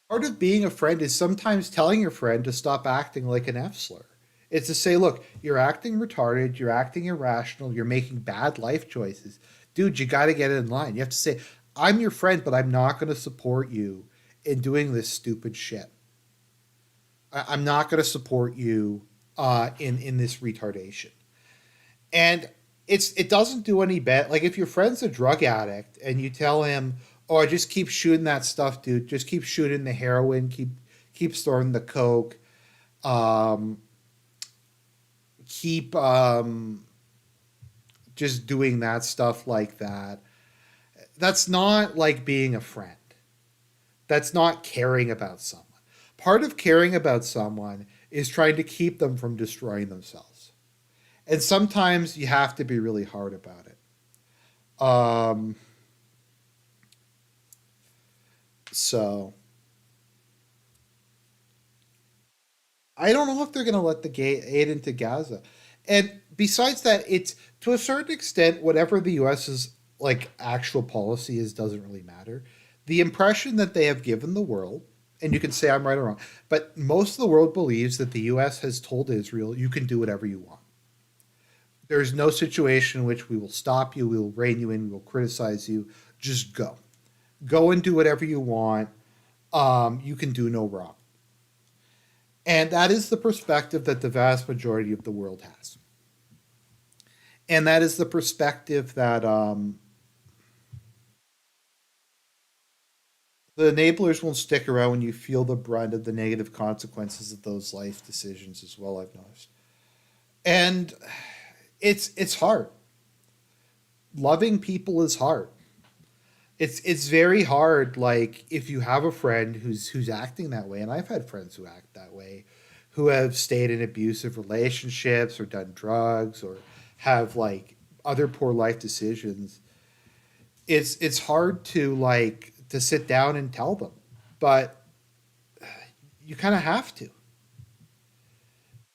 part of being a friend is sometimes telling your friend to stop acting like an F slur. It's to say, look, you're acting retarded, you're acting irrational, you're making bad life choices. Dude, you got to get it in line. You have to say, I'm your friend, but I'm not going to support you in doing this stupid shit. I'm not going to support you in this retardation. And it doesn't do any better. Like if your friend's a drug addict and you tell him, "Oh, just keep shooting that stuff, dude. Just keep shooting the heroin. Keep storing the coke. Um, keep just doing that stuff like that. That's not like being a friend. That's not caring about someone. Part of caring about someone is trying to keep them from destroying themselves. And sometimes you have to be really hard about it. Um, so I don't know if they're going to let the aid into Gaza. And besides that, it's to a certain extent, whatever the US's like actual policy is doesn't really matter. The impression that they have given the world, and you can say I'm right or wrong, but most of the world believes that the US has told Israel, you can do whatever you want. There's no situation in which we will stop you, we will rein you in, we will criticize you. Just go. Go and do whatever you want. You can do no wrong. And that is the perspective that the vast majority of the world has. And that is the perspective that the enablers won't stick around when you feel the brunt of the negative consequences of those life decisions as well, I've noticed. And it's hard. Loving people is hard. It's very hard. Like if you have a friend who's acting that way, and I've had friends who act that way, who have stayed in abusive relationships or done drugs or have like other poor life decisions. It's hard to like to sit down and tell them, but you kind of have to.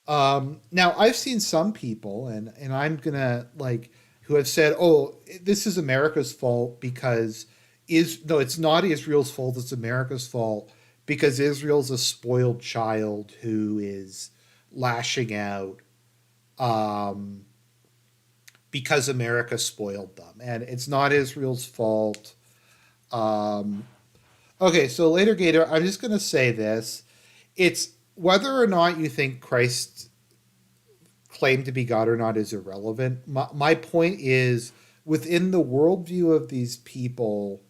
Now I've seen some people, and I'm gonna like who have said, "Oh, this is America's fault because is no, it's not Israel's fault. It's America's fault because Israel's a spoiled child who is lashing out um, because America spoiled them, and it's not Israel's fault." Um, okay, so later, Gator, I'm just gonna say this: it's whether or not you think Christ claim to be God or not is irrelevant. My point is within the worldview of these people,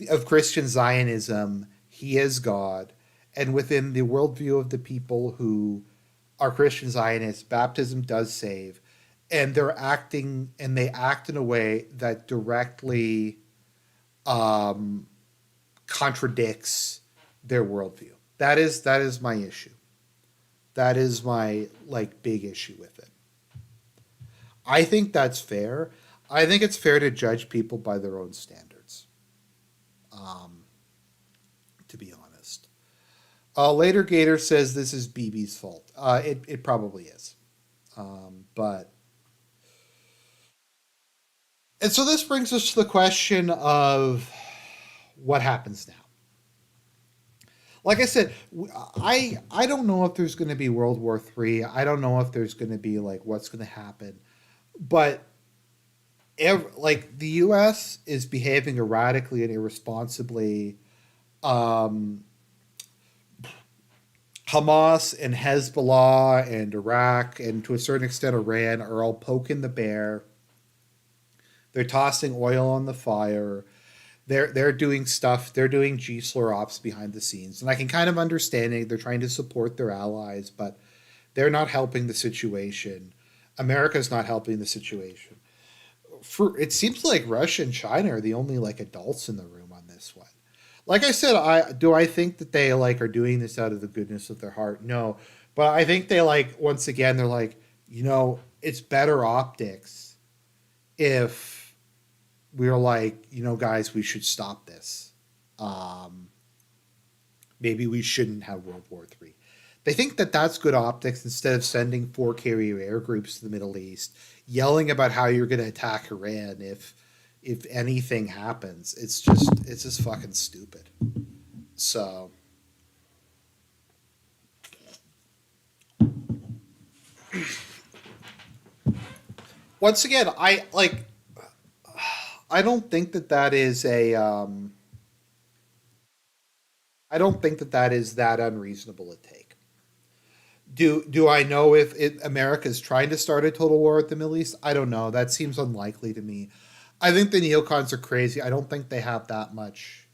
of Christian Zionism, he is God. And within the worldview of the people who are Christian Zionists, baptism does save. And they're acting, and they act in a way that directly um, contradicts their worldview. That is my issue. That is my like big issue with it. I think that's fair. I think it's fair to judge people by their own standards. Um, to be honest, later Gator says this is BB's fault. It probably is, but and so this brings us to the question of what happens now. Like I said, I don't know if there's going to be World War III. I don't know if there's going to be like what's going to happen, but like the U.S. is behaving erratically and irresponsibly. Um, Hamas and Hezbollah and Iraq and to a certain extent Iran are all poking the bear. They're tossing oil on the fire. They're doing stuff. They're doing G-slur ops behind the scenes, and I can kind of understand it. They're trying to support their allies, but they're not helping the situation. America's not helping the situation. For it seems like Russia and China are the only like adults in the room on this one. Like I said, I think that they like are doing this out of the goodness of their heart. No, but I think they like once again they're like it's better optics if we're like guys we should stop this. Um, Maybe we shouldn't have World War III. They think that that's good optics instead of sending four carrier air groups to the Middle East, yelling about how you're going to attack Iran if anything happens. It's just fucking stupid. So once again, I don't think that that is a I don't think that that is that unreasonable a take. Do I know if America is trying to start a total war with the Middle East? I don't know. That seems unlikely to me. I think the neocons are crazy. I don't think they have that much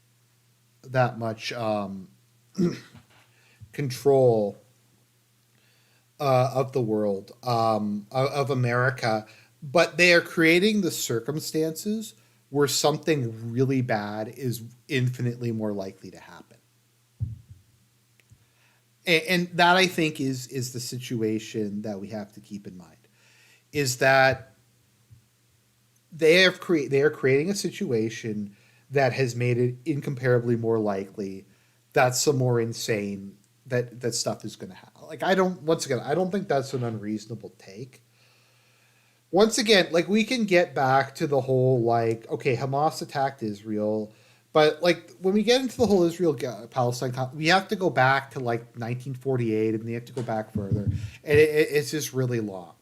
control of the world, of America, but they are creating the circumstances where something really bad is infinitely more likely to happen. And that I think is the situation that we have to keep in mind is that they are creating a situation that has made it incomparably more likely that some more insane that stuff is going to happen. Like I don't once again I don't think that's an unreasonable take. Once again, like we can get back to the whole like okay, Hamas attacked Israel, but like when we get into the whole Israel Palestine, we have to go back to like 1948, and we have to go back further, and it's just really long.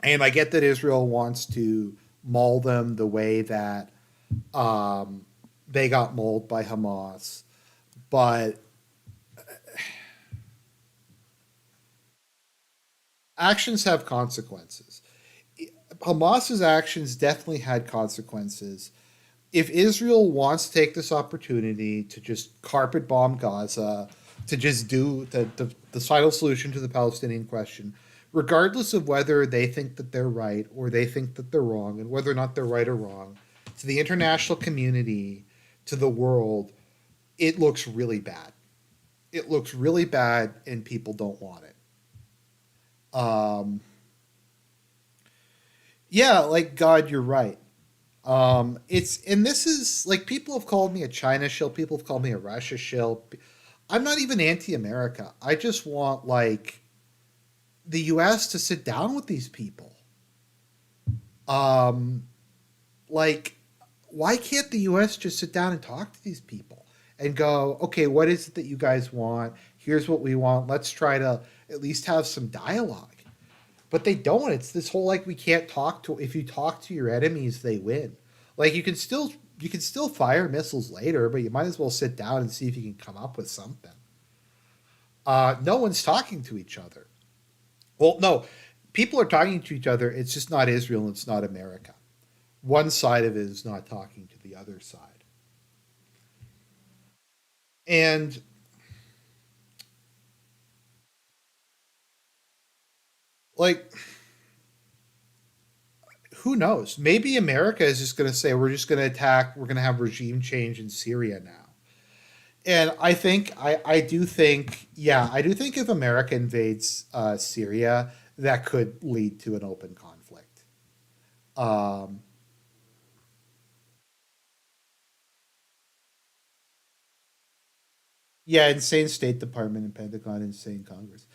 And I get that Israel wants to maul them the way that they got mauled by Hamas, but actions have consequences. Hamas's actions definitely had consequences. If Israel wants to take this opportunity to just carpet bomb Gaza, to just do the final solution to the Palestinian question, regardless of whether they think that they're right or they think that they're wrong, and whether or not they're right or wrong, to the international community, to the world, it looks really bad. It looks really bad, and people don't want it. Um, yeah, like God, you're right. It's and this is like people have called me a China shill, people have called me a Russia shill. I'm not even anti-America. I just want like the U.S. to sit down with these people. Um, like, why can't the U.S. just sit down and talk to these people and go, okay, what is it that you guys want? Here's what we want. Let's try to at least have some dialogue. But they don't. It's this whole like we can't talk to. If you talk to your enemies, they win. Like you can still fire missiles later, but you might as well sit down and see if you can come up with something. No one's talking to each other. Well, no, people are talking to each other. It's just not Israel and it's not America. One side of it is not talking to the other side. And like, who knows? Maybe America is just going to say we're just going to attack. We're going to have regime change in Syria now. And I do think yeah I do think if America invades Syria, that could lead to an open conflict. Um, Yeah, insane State Department and Pentagon, insane Congress.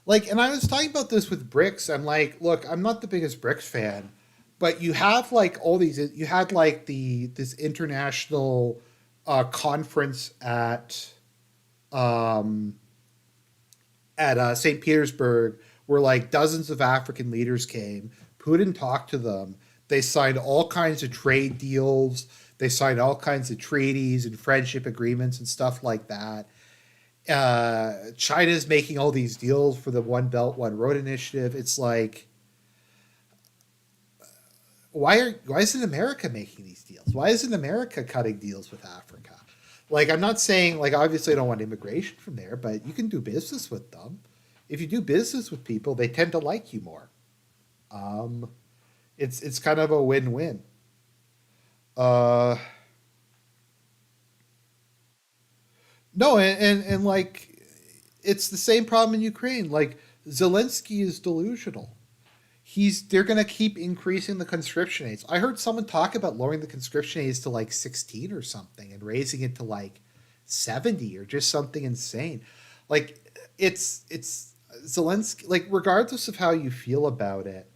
Like, and I was talking about this with BRICS. I'm like, look, I'm not the biggest BRICS fan, but you have like all these. You had like the this international conference um, at St. Petersburg where like dozens of African leaders came. Putin talked to them. They signed all kinds of trade deals. They signed all kinds of treaties and friendship agreements and stuff like that. China's making all these deals for the One Belt One Road initiative. It's like why isn't America making these deals? Why isn't America cutting deals with Africa? Like I'm not saying like obviously I don't want immigration from there, but you can do business with them. If you do business with people, they tend to like you more. Um, it's kind of a win-win. Uh, no, and like it's the same problem in Ukraine. Like Zelensky is delusional. They're gonna keep increasing the conscription age. I heard someone talk about lowering the conscription age to like 16 or something and raising it to like 70 or just something insane. Like it's Zelensky like regardless of how you feel about it,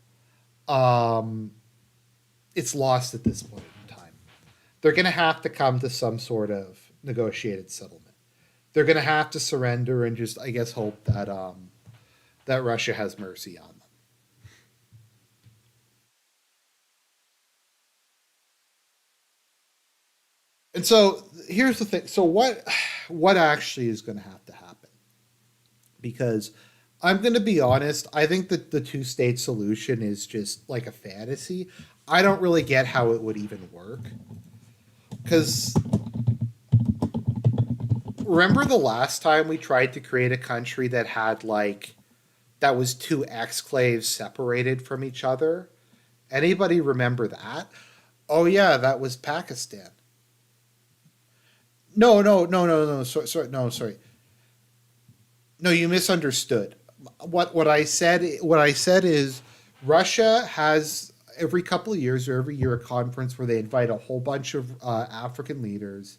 um it's lost at this point in time. They're gonna have to come to some sort of negotiated settlement. They're gonna have to surrender and just I guess hope that that Russia has mercy on them. And so here's the thing. So what actually is going to have to happen? Because I'm going to be honest, I think that the two-state solution is just like a fantasy. I don't really get how it would even work. Cuz remember the last time we tried to create a country that had like that was two exclaves separated from each other. Anybody remember that? Oh yeah, that was Pakistan. No, no, no, no, no. Sorry, sorry, no, sorry. No, you misunderstood. What I said is Russia has every couple of years or every year a conference where they invite a whole bunch of African leaders.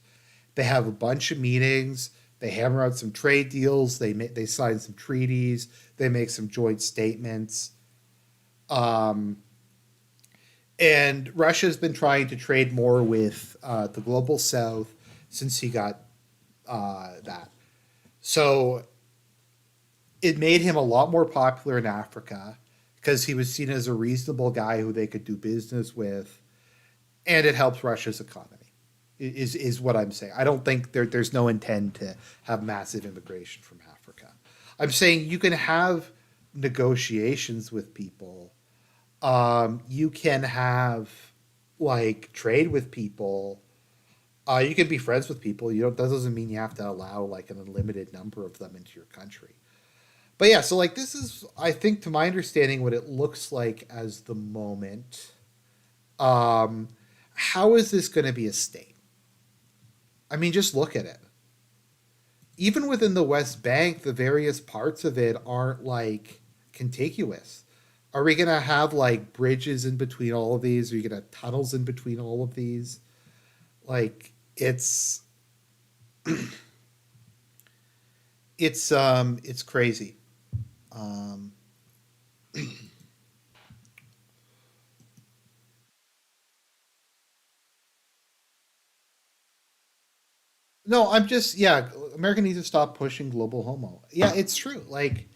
They have a bunch of meetings. They hammer out some trade deals. They sign some treaties. They make some joint statements. Um, and Russia's been trying to trade more with the global South since he got that. So it made him a lot more popular in Africa because he was seen as a reasonable guy who they could do business with, and it helps Russia's economy. Is what I'm saying. I don't think there's no intent to have massive immigration from Africa. I'm saying you can have negotiations with people. You can have like trade with people. You can be friends with people. You don't. That doesn't mean you have to allow like an unlimited number of them into your country. But yeah, so like this is, I think, to my understanding, what it looks like as the moment. Um, how is this going to be a state? I mean, just look at it. Even within the West Bank, the various parts of it aren't like contiguous. Are we going to have like bridges in between all of these? Are you going to have tunnels in between all of these? Like it's crazy. Um, no, I'm just yeah. America needs to stop pushing global homo. Yeah, it's true. Like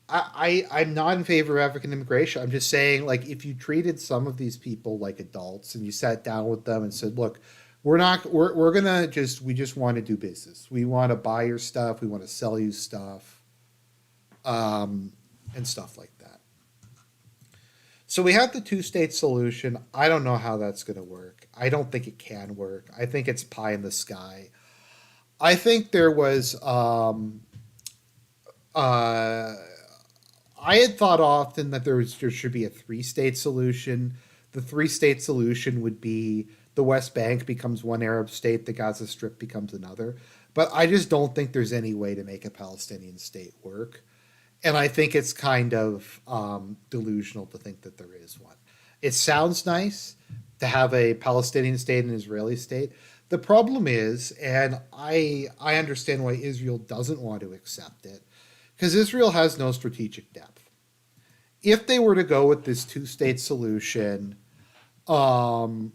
I'm not in favor of African immigration. I'm just saying, like, if you treated some of these people like adults and you sat down with them and said, look, we're gonna just we just want to do business. We want to buy your stuff. We want to sell you stuff, um, and stuff like that. So we have the two-state solution. I don't know how that's going to work. I don't think it can work. I think it's pie in the sky. I think there was uh, I had thought often that there should be a three-state solution. The three-state solution would be the West Bank becomes one Arab state, the Gaza Strip becomes another. But I just don't think there's any way to make a Palestinian state work, and I think it's kind of delusional to think that there is one. It sounds nice to have a Palestinian state and an Israeli state. The problem is, and I understand why Israel doesn't want to accept it, because Israel has no strategic depth. If they were to go with this two-state solution, um,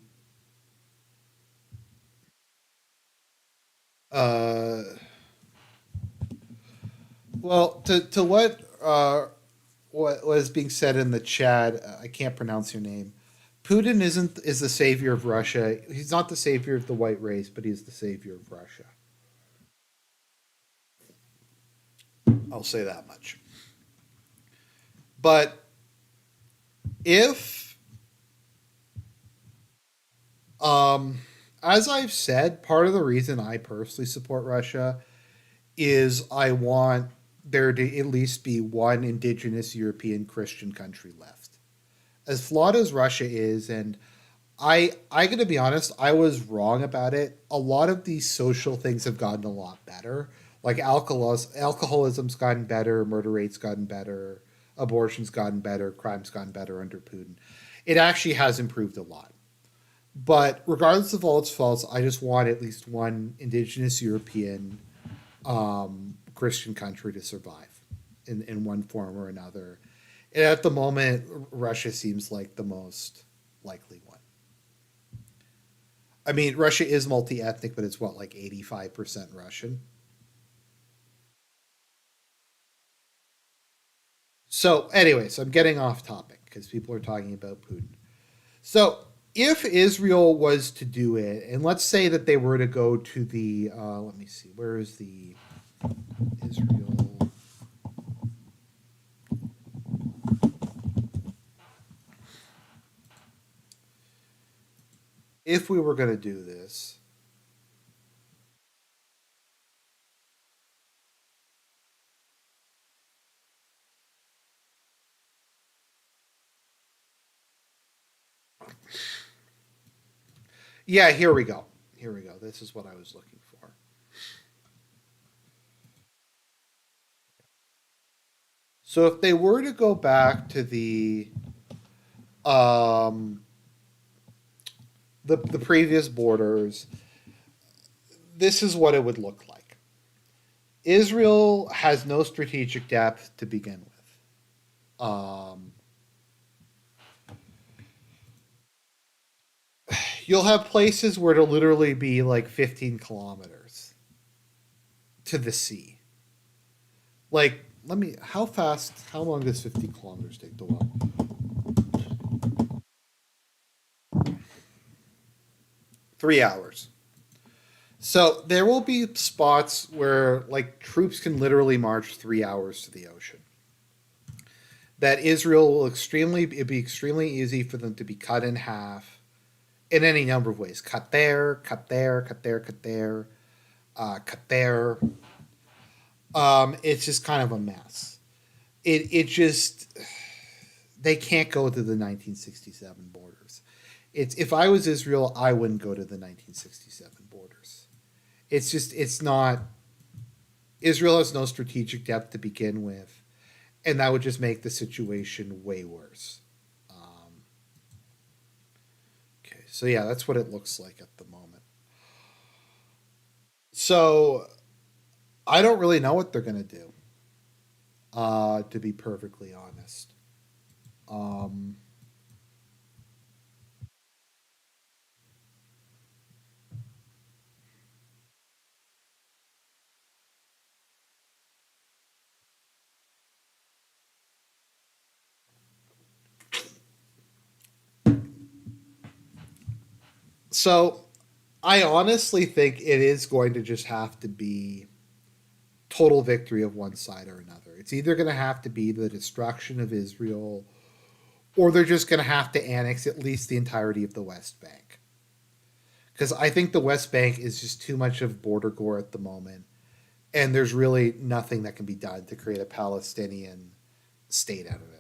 uh, well, to what was being said in the chat, I can't pronounce your name. Putin is the savior of Russia. He's not the savior of the white race, but he's the savior of Russia. I'll say that much. But if, um, as I've said, part of the reason I personally support Russia is I want there to at least be one indigenous European Christian country left. As flawed as Russia is, and I gotta be honest, I was wrong about it. A lot of these social things have gotten a lot better. Like alcoholism's gotten better, murder rates gotten better, abortion's gotten better, crime's gotten better under Putin. It actually has improved a lot. But regardless of all its faults, I just want at least one indigenous European Christian country to survive in one form or another. And at the moment, Russia seems like the most likely one. I mean, Russia is multi ethnic, but it's what, like 85% Russian? So, anyways, I'm getting off topic because people are talking about Putin. So, if Israel was to do it, and let's say that they were to go to the, let me see, where is the Israel? If we were going to do this, Yeah, here we go. Here we go. This is what I was looking for. So if they were to go back to um, the previous borders, this is what it would look like. Israel has no strategic depth to begin with. You'll have places where it'll literally be like 15 kilometers to the sea. Like, how long does 15 kilometers take to walk? 3 hours. So there will be spots where like troops can literally march 3 hours to the ocean. That Israel will it'd be extremely easy for them to be cut in half in any number of ways. Cut there, cut there, cut there, cut there, cut there. It's just kind of a mess. It just they can't go to the 1967 borders. It's if I was Israel, I wouldn't go to the 1967 borders. It's not. Israel has no strategic depth to begin with, and that would just make the situation way worse. Okay, so yeah, that's what it looks like at the moment. So I don't really know what they're gonna do. To be perfectly honest. Um, so I honestly think it is going to just have to be total victory of one side or another. It's either going to have to be the destruction of Israel, or they're just going to have to annex at least the entirety of the West Bank. Because I think the West Bank is just too much of border gore at the moment, and there's really nothing that can be done to create a Palestinian state out of it.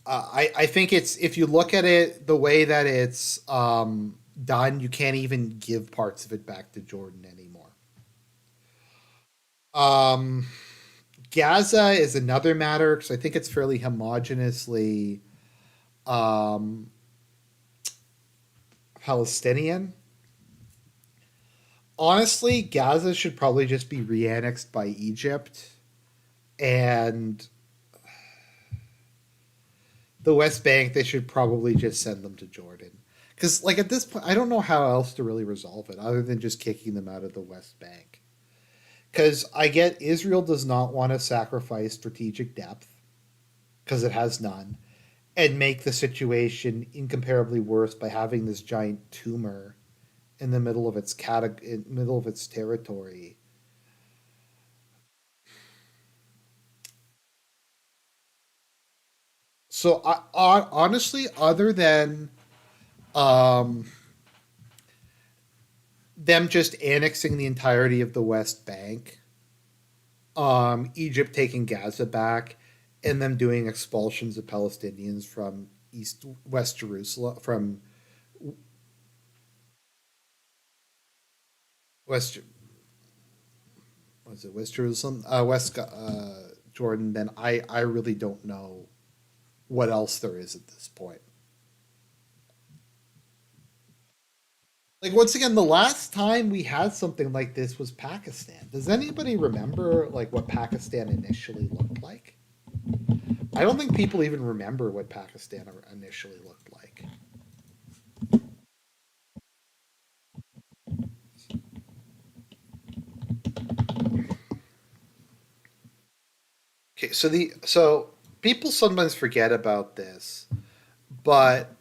I think it's if you look at it the way that it's done, you can't even give parts of it back to Jordan anymore. Um, Gaza is another matter because I think it's fairly homogeneously um, Palestinian. Honestly, Gaza should probably just be re-annexed by Egypt, and the West Bank they should probably just send them to Jordan. Because like at this point, I don't know how else to really resolve it other than just kicking them out of the West Bank. Because I get Israel does not want to sacrifice strategic depth because it has none, and make the situation incomparably worse by having this giant tumor in the middle of its middle of its territory. So honestly, other than um, them just annexing the entirety of the West Bank, Egypt taking Gaza back, and them doing expulsions of Palestinians from East West Jerusalem from West was it West Jerusalem West Jordan, then I really don't know what else there is at this point. Like once again, the last time we had something like this was Pakistan. Does anybody remember like what Pakistan initially looked like? I don't think people even remember what Pakistan initially looked like. Okay, so people sometimes forget about this, but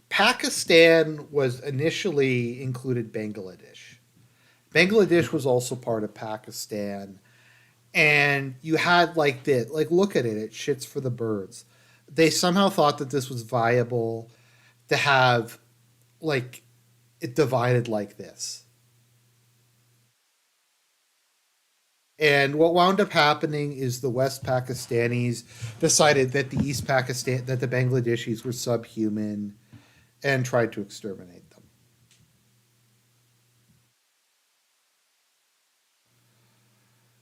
Pakistan was initially included Bangladesh. Bangladesh was also part of Pakistan, and you had like this, like look at it, it shits for the birds. They somehow thought that this was viable to have like it divided like this. And what wound up happening is the West Pakistanis decided that the East Pakistan that the Bangladeshis were subhuman and tried to exterminate them.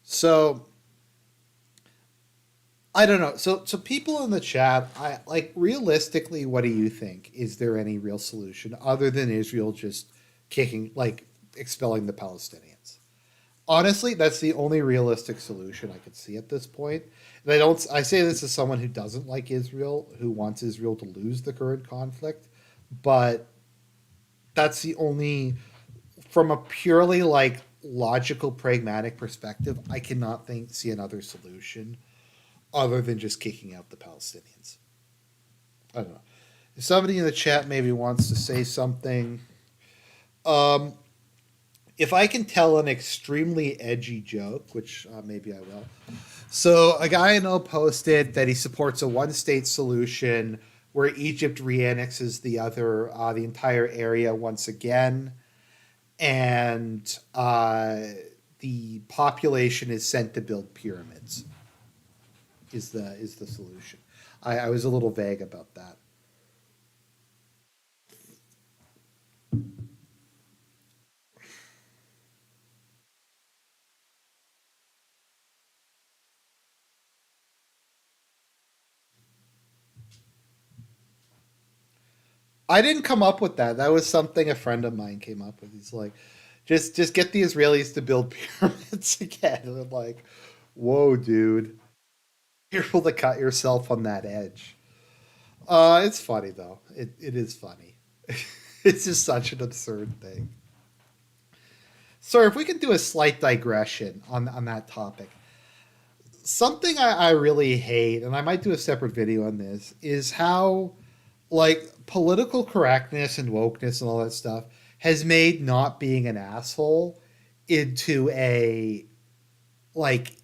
So I don't know. So people in the chat, I like realistically, what do you think? Is there any real solution other than Israel just kicking like expelling the Palestinians? Honestly, that's the only realistic solution I could see at this point. And I say this as someone who doesn't like Israel, who wants Israel to lose the current conflict, but that's the only from a purely like logical pragmatic perspective, I cannot see another solution other than just kicking out the Palestinians. I don't know. If somebody in the chat maybe wants to say something, um, if I can tell an extremely edgy joke, which maybe I will. So a guy I know posted that he supports a one-state solution where Egypt reannexes the entire area once again, and the population is sent to build pyramids. Is the solution? I was a little vague about that. I didn't come up with that. That was something a friend of mine came up with. He's like, just get the Israelis to build pyramids again. And I'm like, whoa, dude, careful to cut yourself on that edge. It's funny though. It is funny. It's just such an absurd thing. Sir, if we can do a slight digression on that topic, something I really hate, and I might do a separate video on this, is how like political correctness and wokeness and all that stuff has made not being an asshole into a like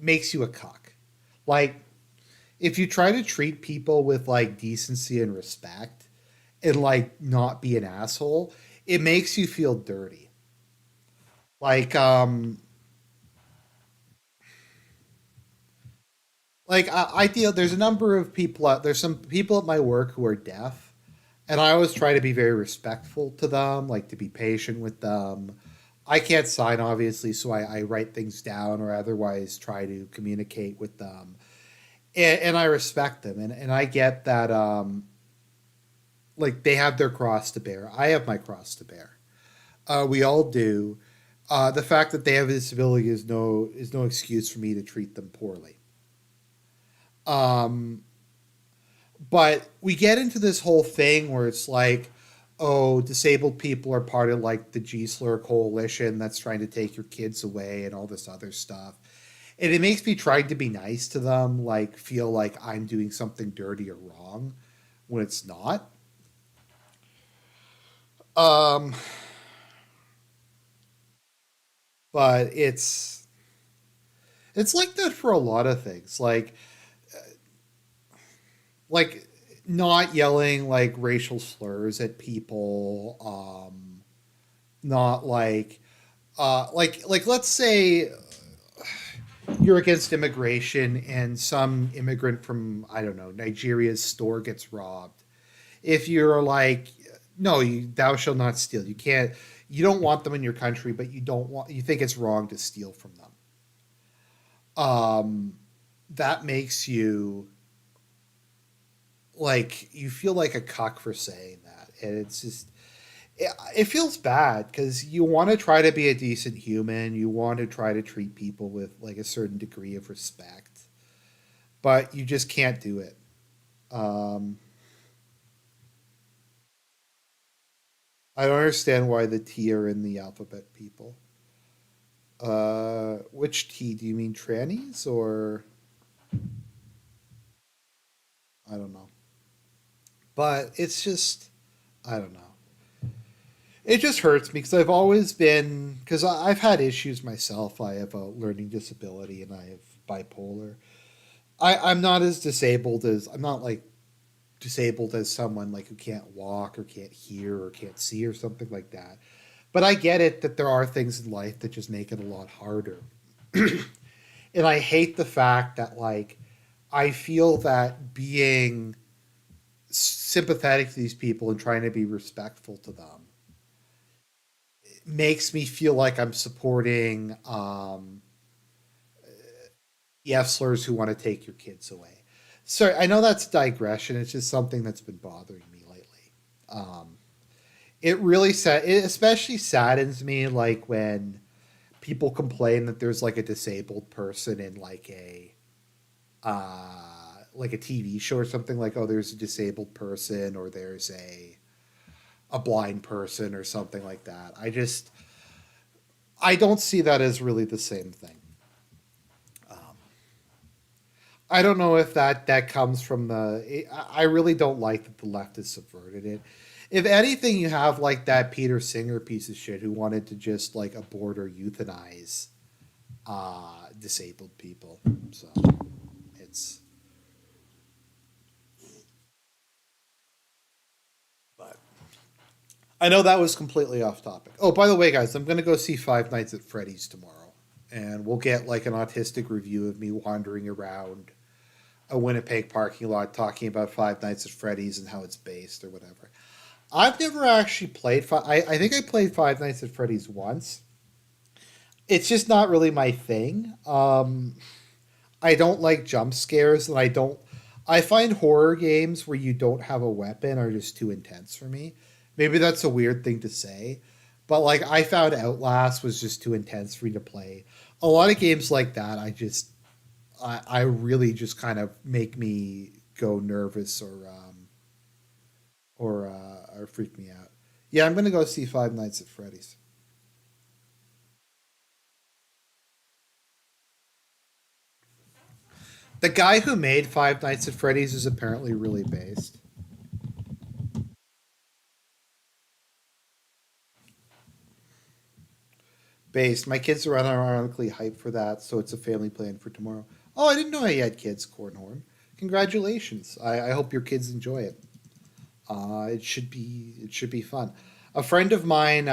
makes you a cuck. Like if you try to treat people with like decency and respect and like not be an asshole, it makes you feel dirty. Like I deal there's a number of people out there's some people at my work who are deaf, and I always try to be very respectful to them, like to be patient with them. I can't sign obviously, so I write things down or otherwise try to communicate with them, and I respect them, and I get that like they have their cross to bear. I have my cross to bear. We all do. The fact that they have a disability is no excuse for me to treat them poorly. Um, but we get into this whole thing where it's like, oh, disabled people are part of like the G Slur coalition that's trying to take your kids away and all this other stuff. And it makes me trying to be nice to them, like feel like I'm doing something dirty or wrong when it's not. Um, but it's like that for a lot of things. Like not yelling like racial slurs at people, not like let's say you're against immigration and some immigrant from I don't know Nigeria's store gets robbed. If you're like no, thou shall not steal. You don't want them in your country, but you think it's wrong to steal from them. Um, that makes you like you feel like a cuck for saying that, and it's just it feels bad because you want to try to be a decent human. You want to try to treat people with like a certain degree of respect, but you just can't do it. Um, I don't understand why the T are in the alphabet, people. Which T do you mean, trannies or I don't know? But it's just I don't know. It just hurts me because I've always been because I've had issues myself. I have a learning disability and I have bipolar. I'm not as disabled as I'm not like disabled as someone like who can't walk or can't hear or can't see or something like that. But I get it that there are things in life that just make it a lot harder. And I hate the fact that like I feel that being sympathetic to these people and trying to be respectful to them makes me feel like I'm supporting Yesslers who want to take your kids away. So I know that's digression. It's just something that's been bothering me lately. Um, it really it especially saddens me like when people complain that there's like a disabled person in like a TV show or something, like, oh, there's a disabled person or there's a blind person or something like that. I don't see that as really the same thing. Um, I don't know if that comes from I really don't like that the left has subverted it. If anything, you have like that Peter Singer piece of shit who wanted to just like abort or euthanize disabled people. So it's but I know that was completely off topic. Oh, by the way, guys, I'm gonna go see Five Nights at Freddy's tomorrow, and we'll get like an autistic review of me wandering around a Winnipeg parking lot talking about Five Nights at Freddy's and how it's based or whatever. I've never actually played. I think I played Five Nights at Freddy's once. It's just not really my thing. I don't like jump scares, and I don't. I find horror games where you don't have a weapon are just too intense for me. Maybe that's a weird thing to say, but like I found Outlast was just too intense for me to play. A lot of games like that, I really just kind of make me go nervous or freak me out. Yeah, I'm gonna go see Five Nights at Freddy's. The guy who made Five Nights at Freddy's is apparently really based. Based. My kids are unironically hyped for that, so it's a family plan for tomorrow. Oh, I didn't know I had kids, Cornhorn. Congratulations. I hope your kids enjoy it. It should be fun. A friend of mine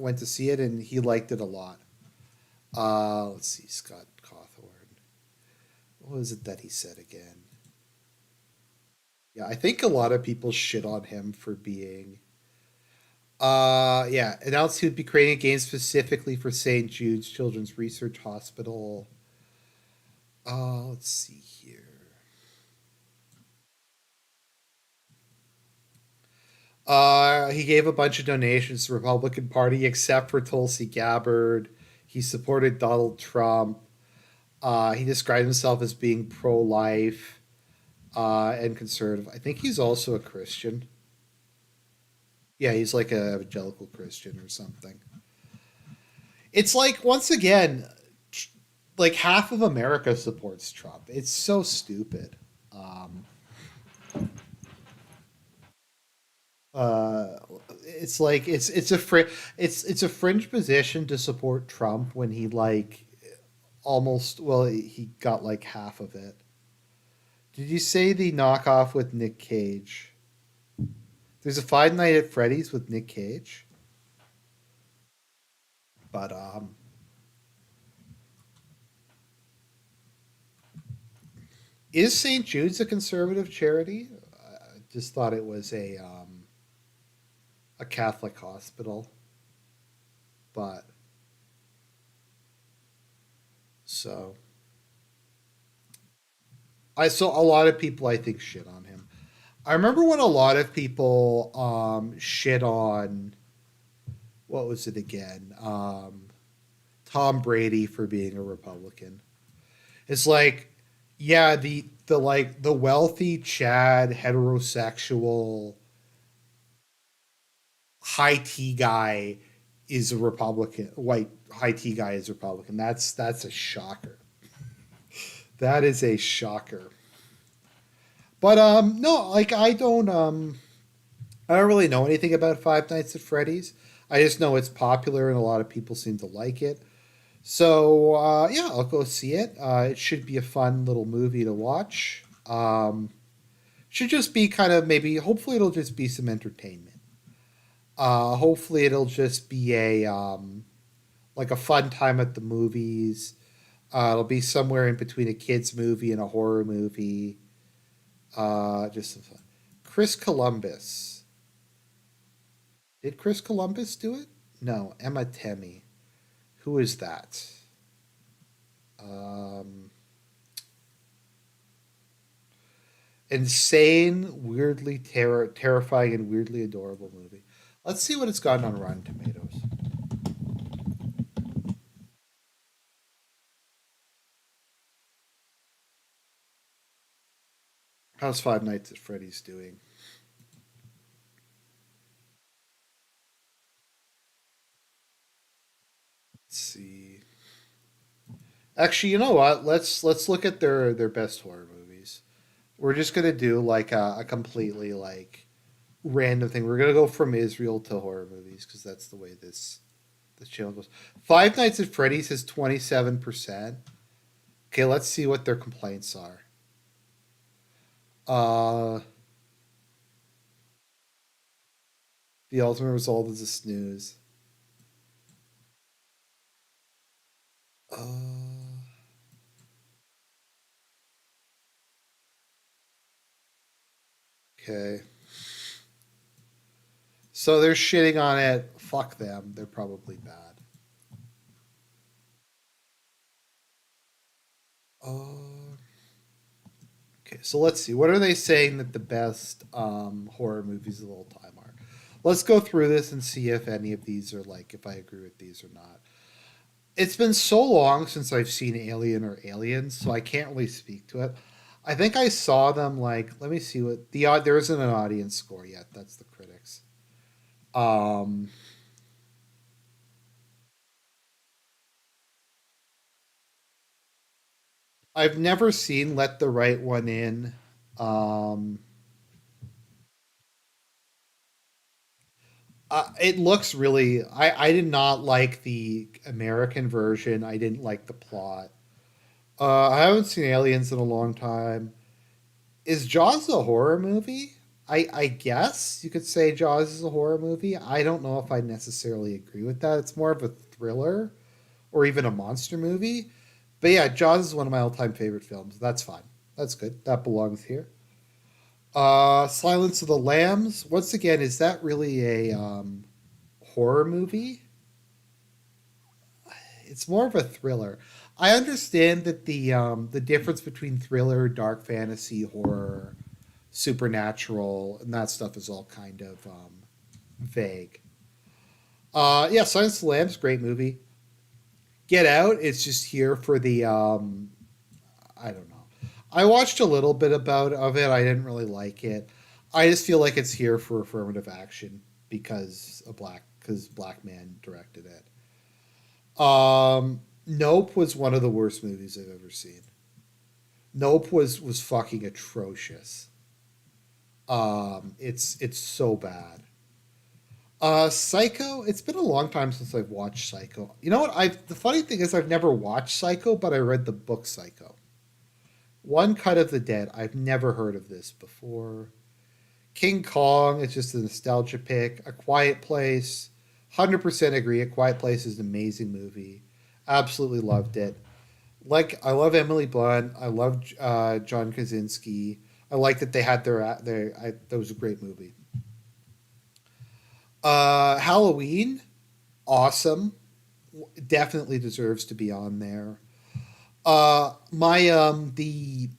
went to see it and he liked it a lot. Let's see, Scott Cawthorn. What was it that he said again? Yeah, I think a lot of people shit on him for being. Yeah, announced he would be creating a game specifically for St. Jude's Children's Research Hospital. Let's see here. He gave a bunch of donations to the Republican Party, except for Tulsi Gabbard. He supported Donald Trump. He described himself as being pro-life and conservative. I think he's also a Christian. Yeah, he's like a evangelical Christian or something. It's like once again, like half of America supports Trump. It's so stupid. Um, uh, it's like it's a fringe position to support Trump when he like almost he got like half of it. Did you say the knockoff with Nick Cage? There's a Five Night at Freddy's with Nick Cage, but is St. Jude's a conservative charity? I just thought it was a Catholic hospital, but so I saw a lot of people I think shit on him. I remember when a lot of people shit on what was it again? Tom Brady for being a Republican. It's like, yeah, the like the wealthy Chad heterosexual high tea guy is a Republican. White high tea guy is a Republican. That's a shocker. That is a shocker. But no, like I don't really know anything about Five Nights at Freddy's. I just know it's popular and a lot of people seem to like it. So yeah, I'll go see it. It should be a fun little movie to watch. Should just be kind of maybe. Hopefully, it'll just be some entertainment. Hopefully, it'll just be a like a fun time at the movies. It'll be somewhere in between a kids movie and a horror movie. Just some fun. Chris Columbus. Did Chris Columbus do it? No, Emma Temmie. Who is that? Um, insane, weirdly terrifying, and weirdly adorable movie. Let's see what it's gotten on Rotten Tomatoes. How's Five Nights at Freddy's doing? Let's see. Actually, you know what? Let's look at their best horror movies. We're just gonna do like a completely like random thing. We're gonna go from Israel to horror movies because that's the way this channel goes. Five Nights at Freddy's has 27%. Okay, let's see what their complaints are. Uh, the ultimate result is a snooze. Uh, okay. So they're shitting on it. Fuck them. They're probably bad. Uh, okay, so let's see. What are they saying that the best horror movies of all time are? Let's go through this and see if any of these are like, if I agree with these or not. It's been so long since I've seen Alien or Aliens, so I can't really speak to it. I think I saw them like, let me see what the there isn't an audience score yet. That's the critics. Um, I've never seen Let the Right One In. Um, it looks really. I did not like the American version. I didn't like the plot. I haven't seen Aliens in a long time. Is Jaws a horror movie? I guess you could say Jaws is a horror movie. I don't know if I necessarily agree with that. It's more of a thriller or even a monster movie. But yeah, Jaws is one of my all-time favorite films. That's fine. That's good. That belongs here. Silence of the Lambs. Once again, is that really a horror movie? It's more of a thriller. I understand that the difference between thriller, dark fantasy, horror, supernatural, and that stuff is all kind of vague. Yeah, Silence of the Lambs, great movie. Get Out, it's just here for the I don't know. I watched a little bit about of it. I didn't really like it. I just feel like it's here for affirmative action because black man directed it. Nope was one of the worst movies I've ever seen. Nope was fucking atrocious. It's so bad. Psycho. It's been a long time since I've watched Psycho. You know what? I the funny thing is I've never watched Psycho, but I read the book Psycho. One Cut of the Dead. I've never heard of this before. King Kong. It's just a nostalgia pick. A Quiet Place. 100% agree. A Quiet Place is an amazing movie. Absolutely loved it. Like I love Emily Blunt. I love John Krasinski. I like that they had that was a great movie. Halloween, awesome. Definitely deserves to be on there. My the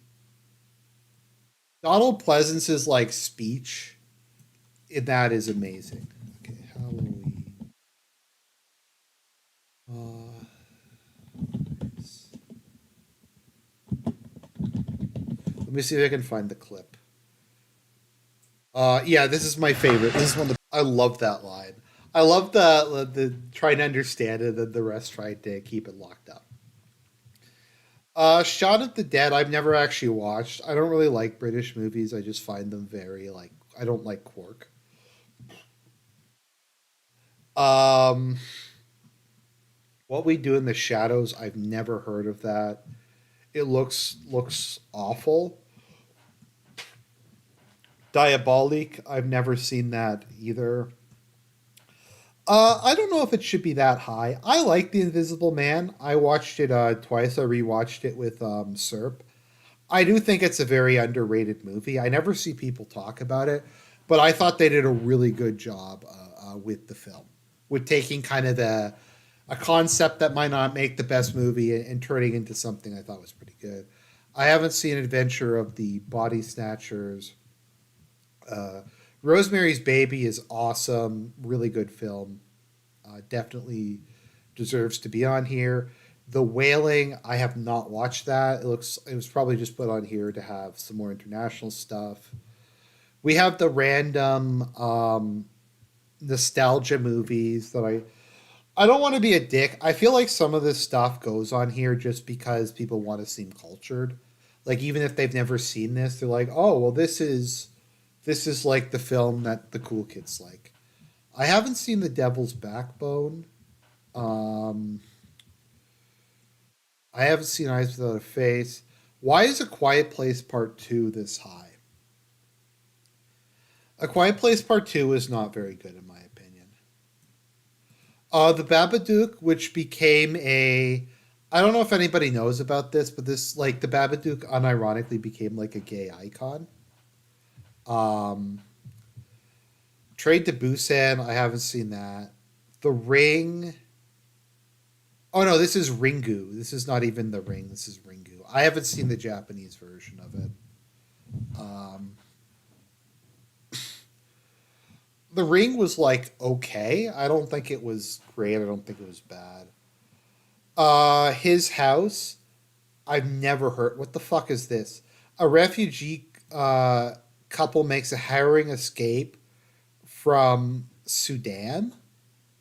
Donald Pleasance's like speech in that is amazing. Okay, Halloween. Uh, let me see if I can find the clip. Yeah, this is my favorite. This is one of the. I love that line. I love the trying to understand it and the rest trying to keep it locked up. Shaun of the Dead. I've never actually watched. I don't really like British movies. I just find them very like. I don't like Quark. Um, what We Do in the Shadows. I've never heard of that. It looks awful. Diabolique. I've never seen that either. I don't know if it should be that high. I like The Invisible Man. I watched it twice. I rewatched it with Serp. I do think it's a very underrated movie. I never see people talk about it, but I thought they did a really good job with the film, with taking kind of the a concept that might not make the best movie and turning into something I thought was pretty good. I haven't seen Adventure of the Body Snatchers. Uh, Rosemary's Baby is awesome, really good film. Definitely deserves to be on here. The Wailing, I have not watched that. It was probably just put on here to have some more international stuff. We have the random nostalgia movies that I don't want to be a dick. I feel like some of this stuff goes on here just because people want to seem cultured. Like even if they've never seen this, they're like, "Oh, well this is like the film that the cool kids like." I haven't seen The Devil's Backbone. Um, I haven't seen Eyes Without a Face. Why is A Quiet Place Part 2 this high? A Quiet Place Part 2 is not very good, in my opinion. The Babadook, which became a. I don't know if anybody knows about this, but this, like, the Babadook unironically became, like, a gay icon. Um, Trade to Busan, I haven't seen that. The Ring. Oh no, this is Ringu. This is not even The Ring. This is Ringu. I haven't seen the Japanese version of it. Um, the Ring was like okay. I don't think it was great. I don't think it was bad. His House. I've never heard. What the fuck is this? A refugee couple makes a harrowing escape from Sudan.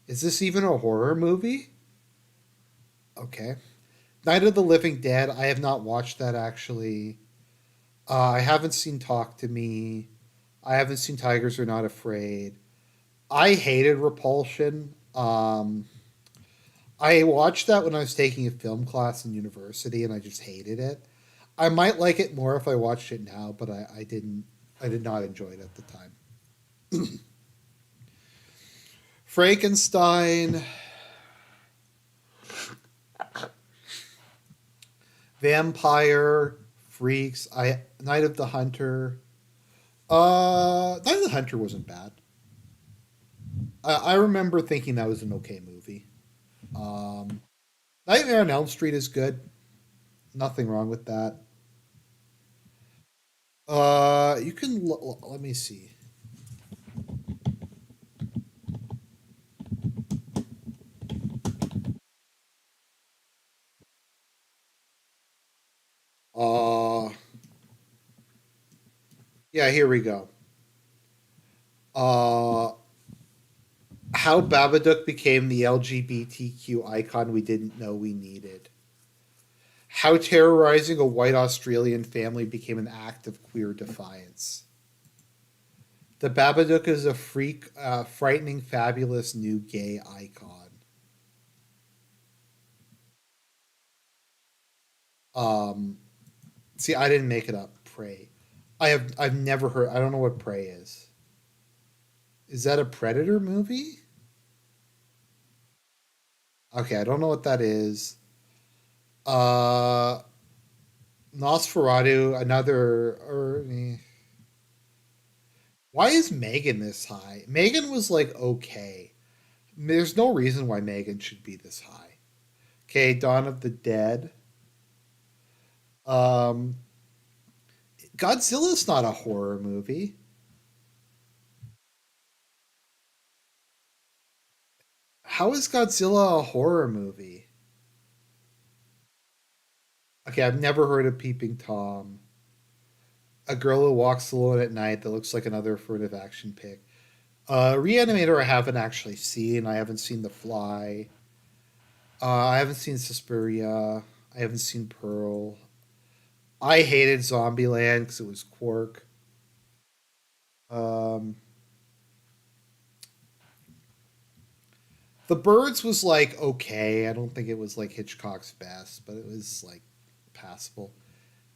Is this even a horror movie? Okay. Night of the Living Dead. I have not watched that actually. I haven't seen Talk to Me. I haven't seen Tigers Are Not Afraid. I hated Repulsion. I watched that when I was taking a film class in university, and I just hated it. I might like it more if I watched it now, but I didn't. I did not enjoy it at the time. Frankenstein, Vampire, Freaks, Night of the Hunter. Night of the Hunter wasn't bad. I remember thinking that was an okay movie. Um, Nightmare on Elm Street is good. Nothing wrong with that. You can let me see. Uh, yeah, here we go. Uh, how Babadook became the LGBTQ icon we didn't know we needed. How terrorizing a white Australian family became an act of queer defiance. The Babadook is a freak, frightening, fabulous new gay icon. Um, See, I didn't make it up. Prey. I've never heard. I don't know what Prey is. Is that a Predator movie? Okay, I don't know what that is. Uh, Nosferatu, another. Why is Megan this high? Megan was like okay. There's no reason why Megan should be this high. Okay, Dawn of the Dead. Um, Godzilla's not a horror movie. How is Godzilla a horror movie? Okay, I've never heard of Peeping Tom. A girl who walks alone at night that looks like another affirmative action pick. Reanimator I haven't actually seen. I haven't seen The Fly. I haven't seen Suspiria. I haven't seen Pearl. I hated Zombieland because it was Quark. Um, the Birds was like okay. I don't think it was like Hitchcock's best, but it was like passable.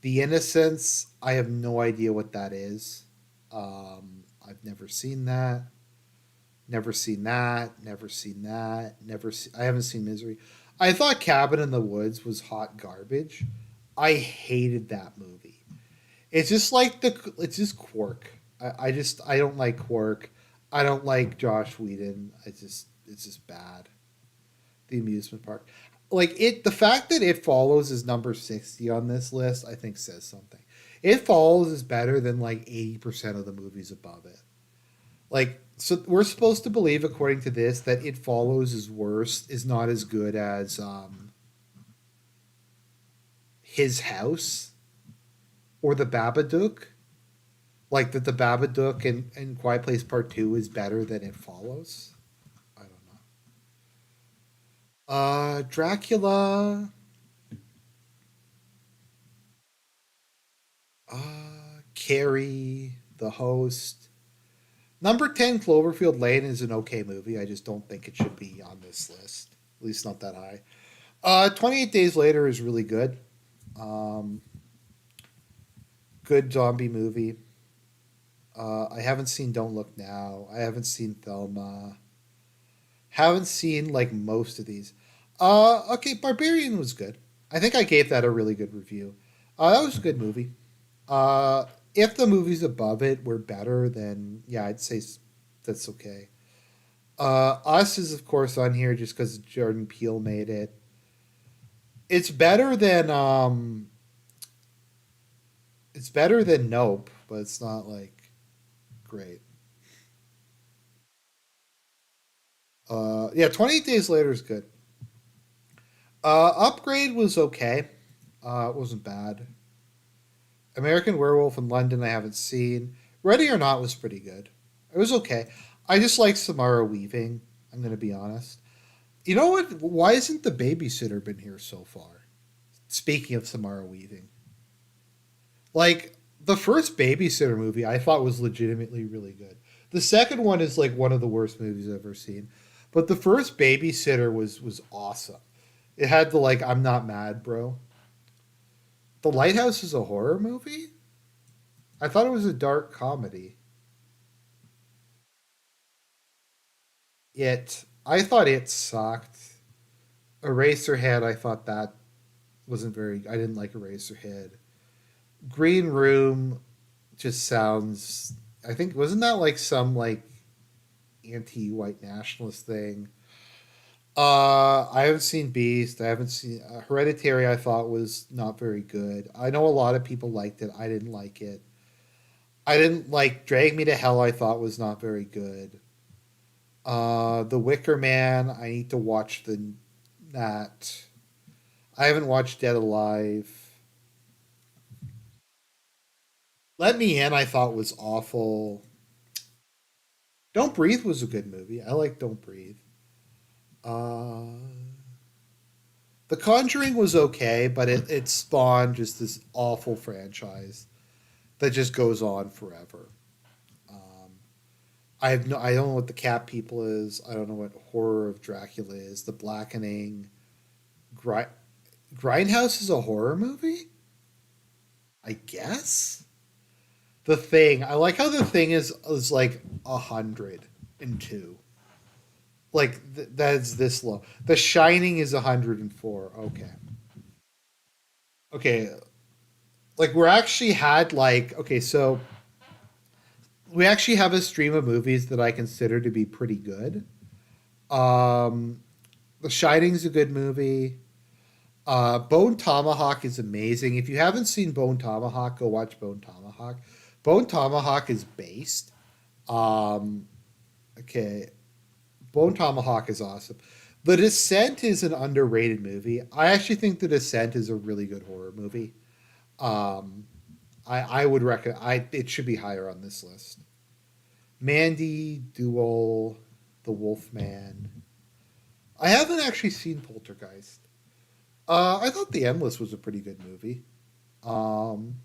The Innocents, I have no idea what that is. I've never seen that. Never seen that. Never seen that. I haven't seen Misery. I thought Cabin in the Woods was hot garbage. I hated that movie. It's just like it's just Quark. I don't like Quark. I don't like Josh Whedon. It's just bad. The amusement park, like it. The fact that It Follows is number 60 on this list, I think says something. It Follows is better than like 80% of the movies above it. Like, so we're supposed to believe, according to this, that It Follows is worse, is not as good as His House or The Babadook. Like that, The Babadook and Quiet Place Part Two is better than It Follows. I don't know. Dracula. Carrie, The Host. Number 10, Cloverfield Lane is an okay movie. I just don't think it should be on this list. At least not that high. 28 Days Later is really good. Um, Good zombie movie. I haven't seen Don't Look Now. I haven't seen Thelma. Haven't seen like most of these. Okay, Barbarian was good. I think I gave that a really good review. That was a good movie. Uh, if the movies above it were better, then yeah, I'd say that's okay. Us is of course on here just because Jordan Peele made it. It's better than it's better than Nope, but it's not like great. Yeah, 28 Days Later is good. Upgrade was okay. It wasn't bad. American Werewolf in London I haven't seen. Ready or Not was pretty good. It was okay. I just like Samara Weaving. I'm gonna be honest. You know what? Why isn't the babysitter been here so far? Speaking of Samara Weaving, like the first babysitter movie, I thought was legitimately really good. The second one is like one of the worst movies I've ever seen, but the first babysitter was awesome. It had the like I'm not mad, bro. The Lighthouse is a horror movie. I thought it was a dark comedy. I thought it sucked. Eraserhead, I thought that wasn't very. I didn't like Eraserhead. Green Room just sounds. I think wasn't that like some like anti-white nationalist thing. I haven't seen Beast. I haven't seen Hereditary. I thought was not very good. I know a lot of people liked it. I didn't like it. I didn't like Drag Me to Hell. I thought was not very good. The Wicker Man. I need to watch the that. I haven't watched Dead Alive. Let Me In. I thought was awful. Don't Breathe was a good movie. I like Don't Breathe. Uh, The Conjuring was okay, but it spawned just this awful franchise that just goes on forever. Um, I don't know what The Cat People is. I don't know what Horror of Dracula is. The Blackening. Gri- Grindhouse is a horror movie, I guess. The Thing. I like how The Thing is like 102. Like that's this low. The Shining is 104. Okay. Okay, like we're actually had like okay, so we actually have a stream of movies that I consider to be pretty good. Um, The Shining's a good movie. Bone Tomahawk is amazing. If you haven't seen Bone Tomahawk, go watch Bone Tomahawk. Bone Tomahawk is based. Um, okay, Bone Tomahawk is awesome. The Descent is an underrated movie. I actually think The Descent is a really good horror movie. Um, I would recommend. It should be higher on this list. Mandy, Duel, The Wolfman. I haven't actually seen Poltergeist. I thought The Endless was a pretty good movie. Um,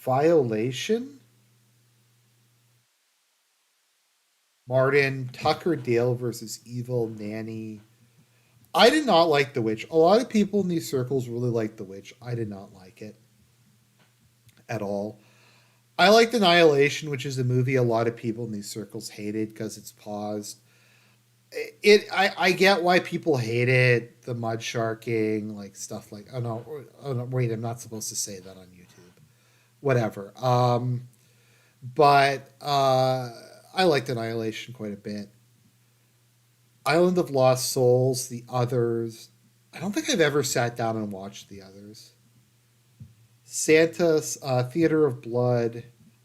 Violation, Martin, Tucker Dale versus Evil Nanny. I did not like The Witch. A lot of people in these circles really like The Witch. I did not like it at all. I liked Annihilation, which is a movie a lot of people in these circles hated because it's paused. I get why people hate it, the mud sharking, like stuff like oh no, wait, I'm not supposed to say that on YouTube. Whatever. But I liked Annihilation quite a bit. Island of Lost Souls, The Others. I don't think I've ever sat down and watched The Others. Santa's Theater of Blood.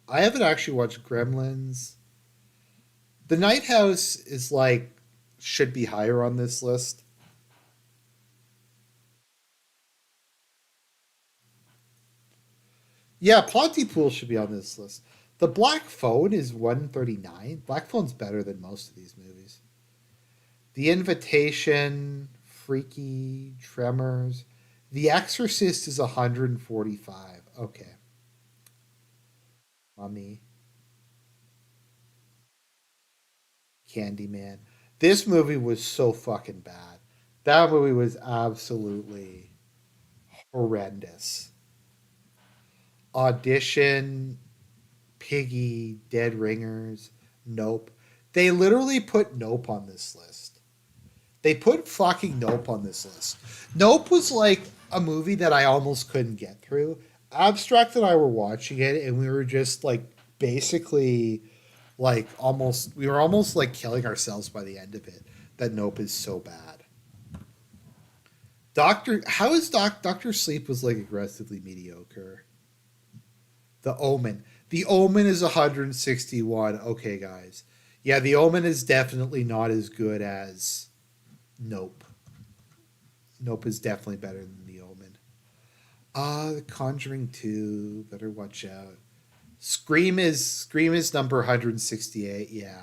I haven't actually watched Gremlins. The Night House is like should be higher on this list. Yeah, Pontypool should be on this list. The Black Phone is 139. Black Phone's better than most of these movies. The Invitation, Freaky, Tremors. The Exorcist is 145. Okay, Mummy, Candyman. This movie was so fucking bad. That movie was absolutely horrendous. Audition, Piggy, Dead Ringers, Nope. They literally put Nope on this list. They put fucking Nope on this list. Nope was like a movie that I almost couldn't get through. Abstract and I were watching it, and we were just like basically like almost we were almost like killing ourselves by the end of it. That Nope is so bad. Doctor Sleep was like aggressively mediocre. The Omen. The Omen is 161. Okay, guys. Yeah, The Omen is definitely not as good as Nope. Nope is definitely better than The Omen. The Conjuring 2, better watch out. Scream is number 168. Yeah.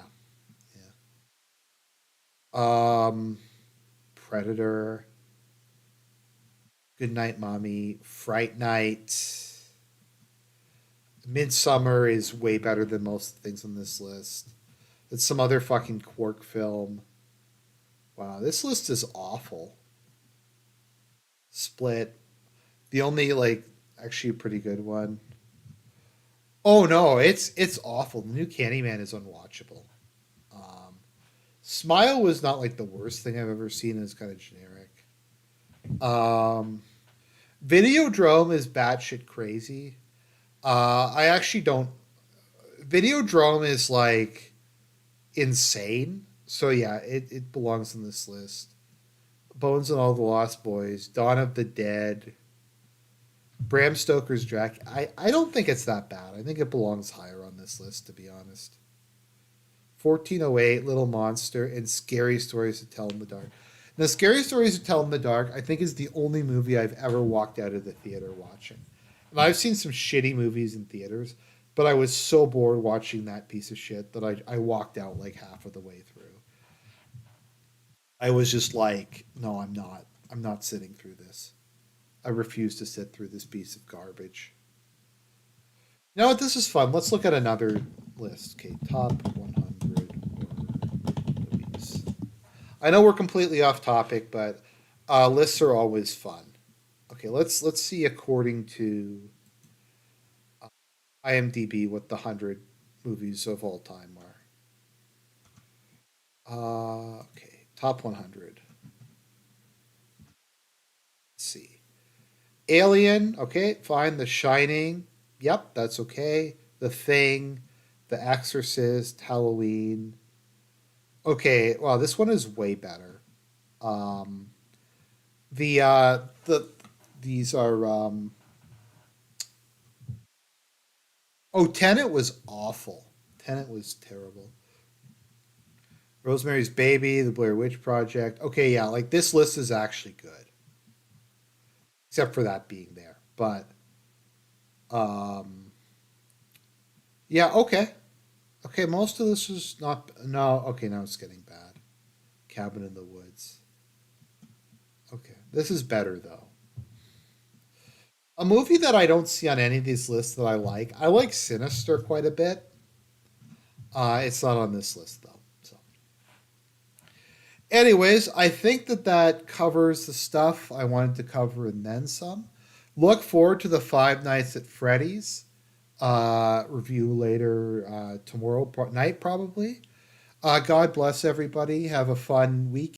Yeah. Predator, Good Night Mommy, Fright Night. Midsummer is way better than most things on this list. It's some other fucking Quark film. Wow, this list is awful. Split. The only like actually a pretty good one. Oh no, it's awful. The new Candyman is unwatchable. Um, Smile was not like the worst thing I've ever seen. It's kind of generic. Um, Videodrome is batshit crazy. I actually don't. Videodrome is like insane. So yeah, it belongs on this list. Bones and All the Lost Boys, Dawn of the Dead, Bram Stoker's Dracula. I don't think it's that bad. I think it belongs higher on this list, to be honest. 1408, Little Monster, and Scary Stories to Tell in the Dark. Now, Scary Stories to Tell in the Dark, I think, is the only movie I've ever walked out of the theater watching. And I've seen some shitty movies in theaters, but I was so bored watching that piece of shit that I walked out like half of the way through. I was just like, no, I'm not. I'm not sitting through this. I refuse to sit through this piece of garbage. You know what? This is fun. Let's look at another list. Okay, top 100 horror movies. I know we're completely off topic, but lists are always fun. Okay, let's see according to IMDb what the 100 movies of all time are. Okay, top 100. Let's see. Alien, okay, fine. The Shining, yep, that's okay. The Thing, The Exorcist, Halloween. Okay, wow, this one is way better. Um, the these are oh, Tenet was awful. Tenet was terrible. Rosemary's Baby, The Blair Witch Project. Okay, yeah, like this list is actually good, except for that being there. But um, yeah, okay, okay. Most of this is not. No, okay, now it's getting bad. Cabin in the Woods. Okay, this is better though. A movie that I don't see on any of these lists that I like. I like Sinister quite a bit. It's not on this list though. So, anyways, I think that covers the stuff I wanted to cover and then some. Look forward to the Five Nights at Freddy's review later tomorrow night probably. God bless everybody. Have a fun week.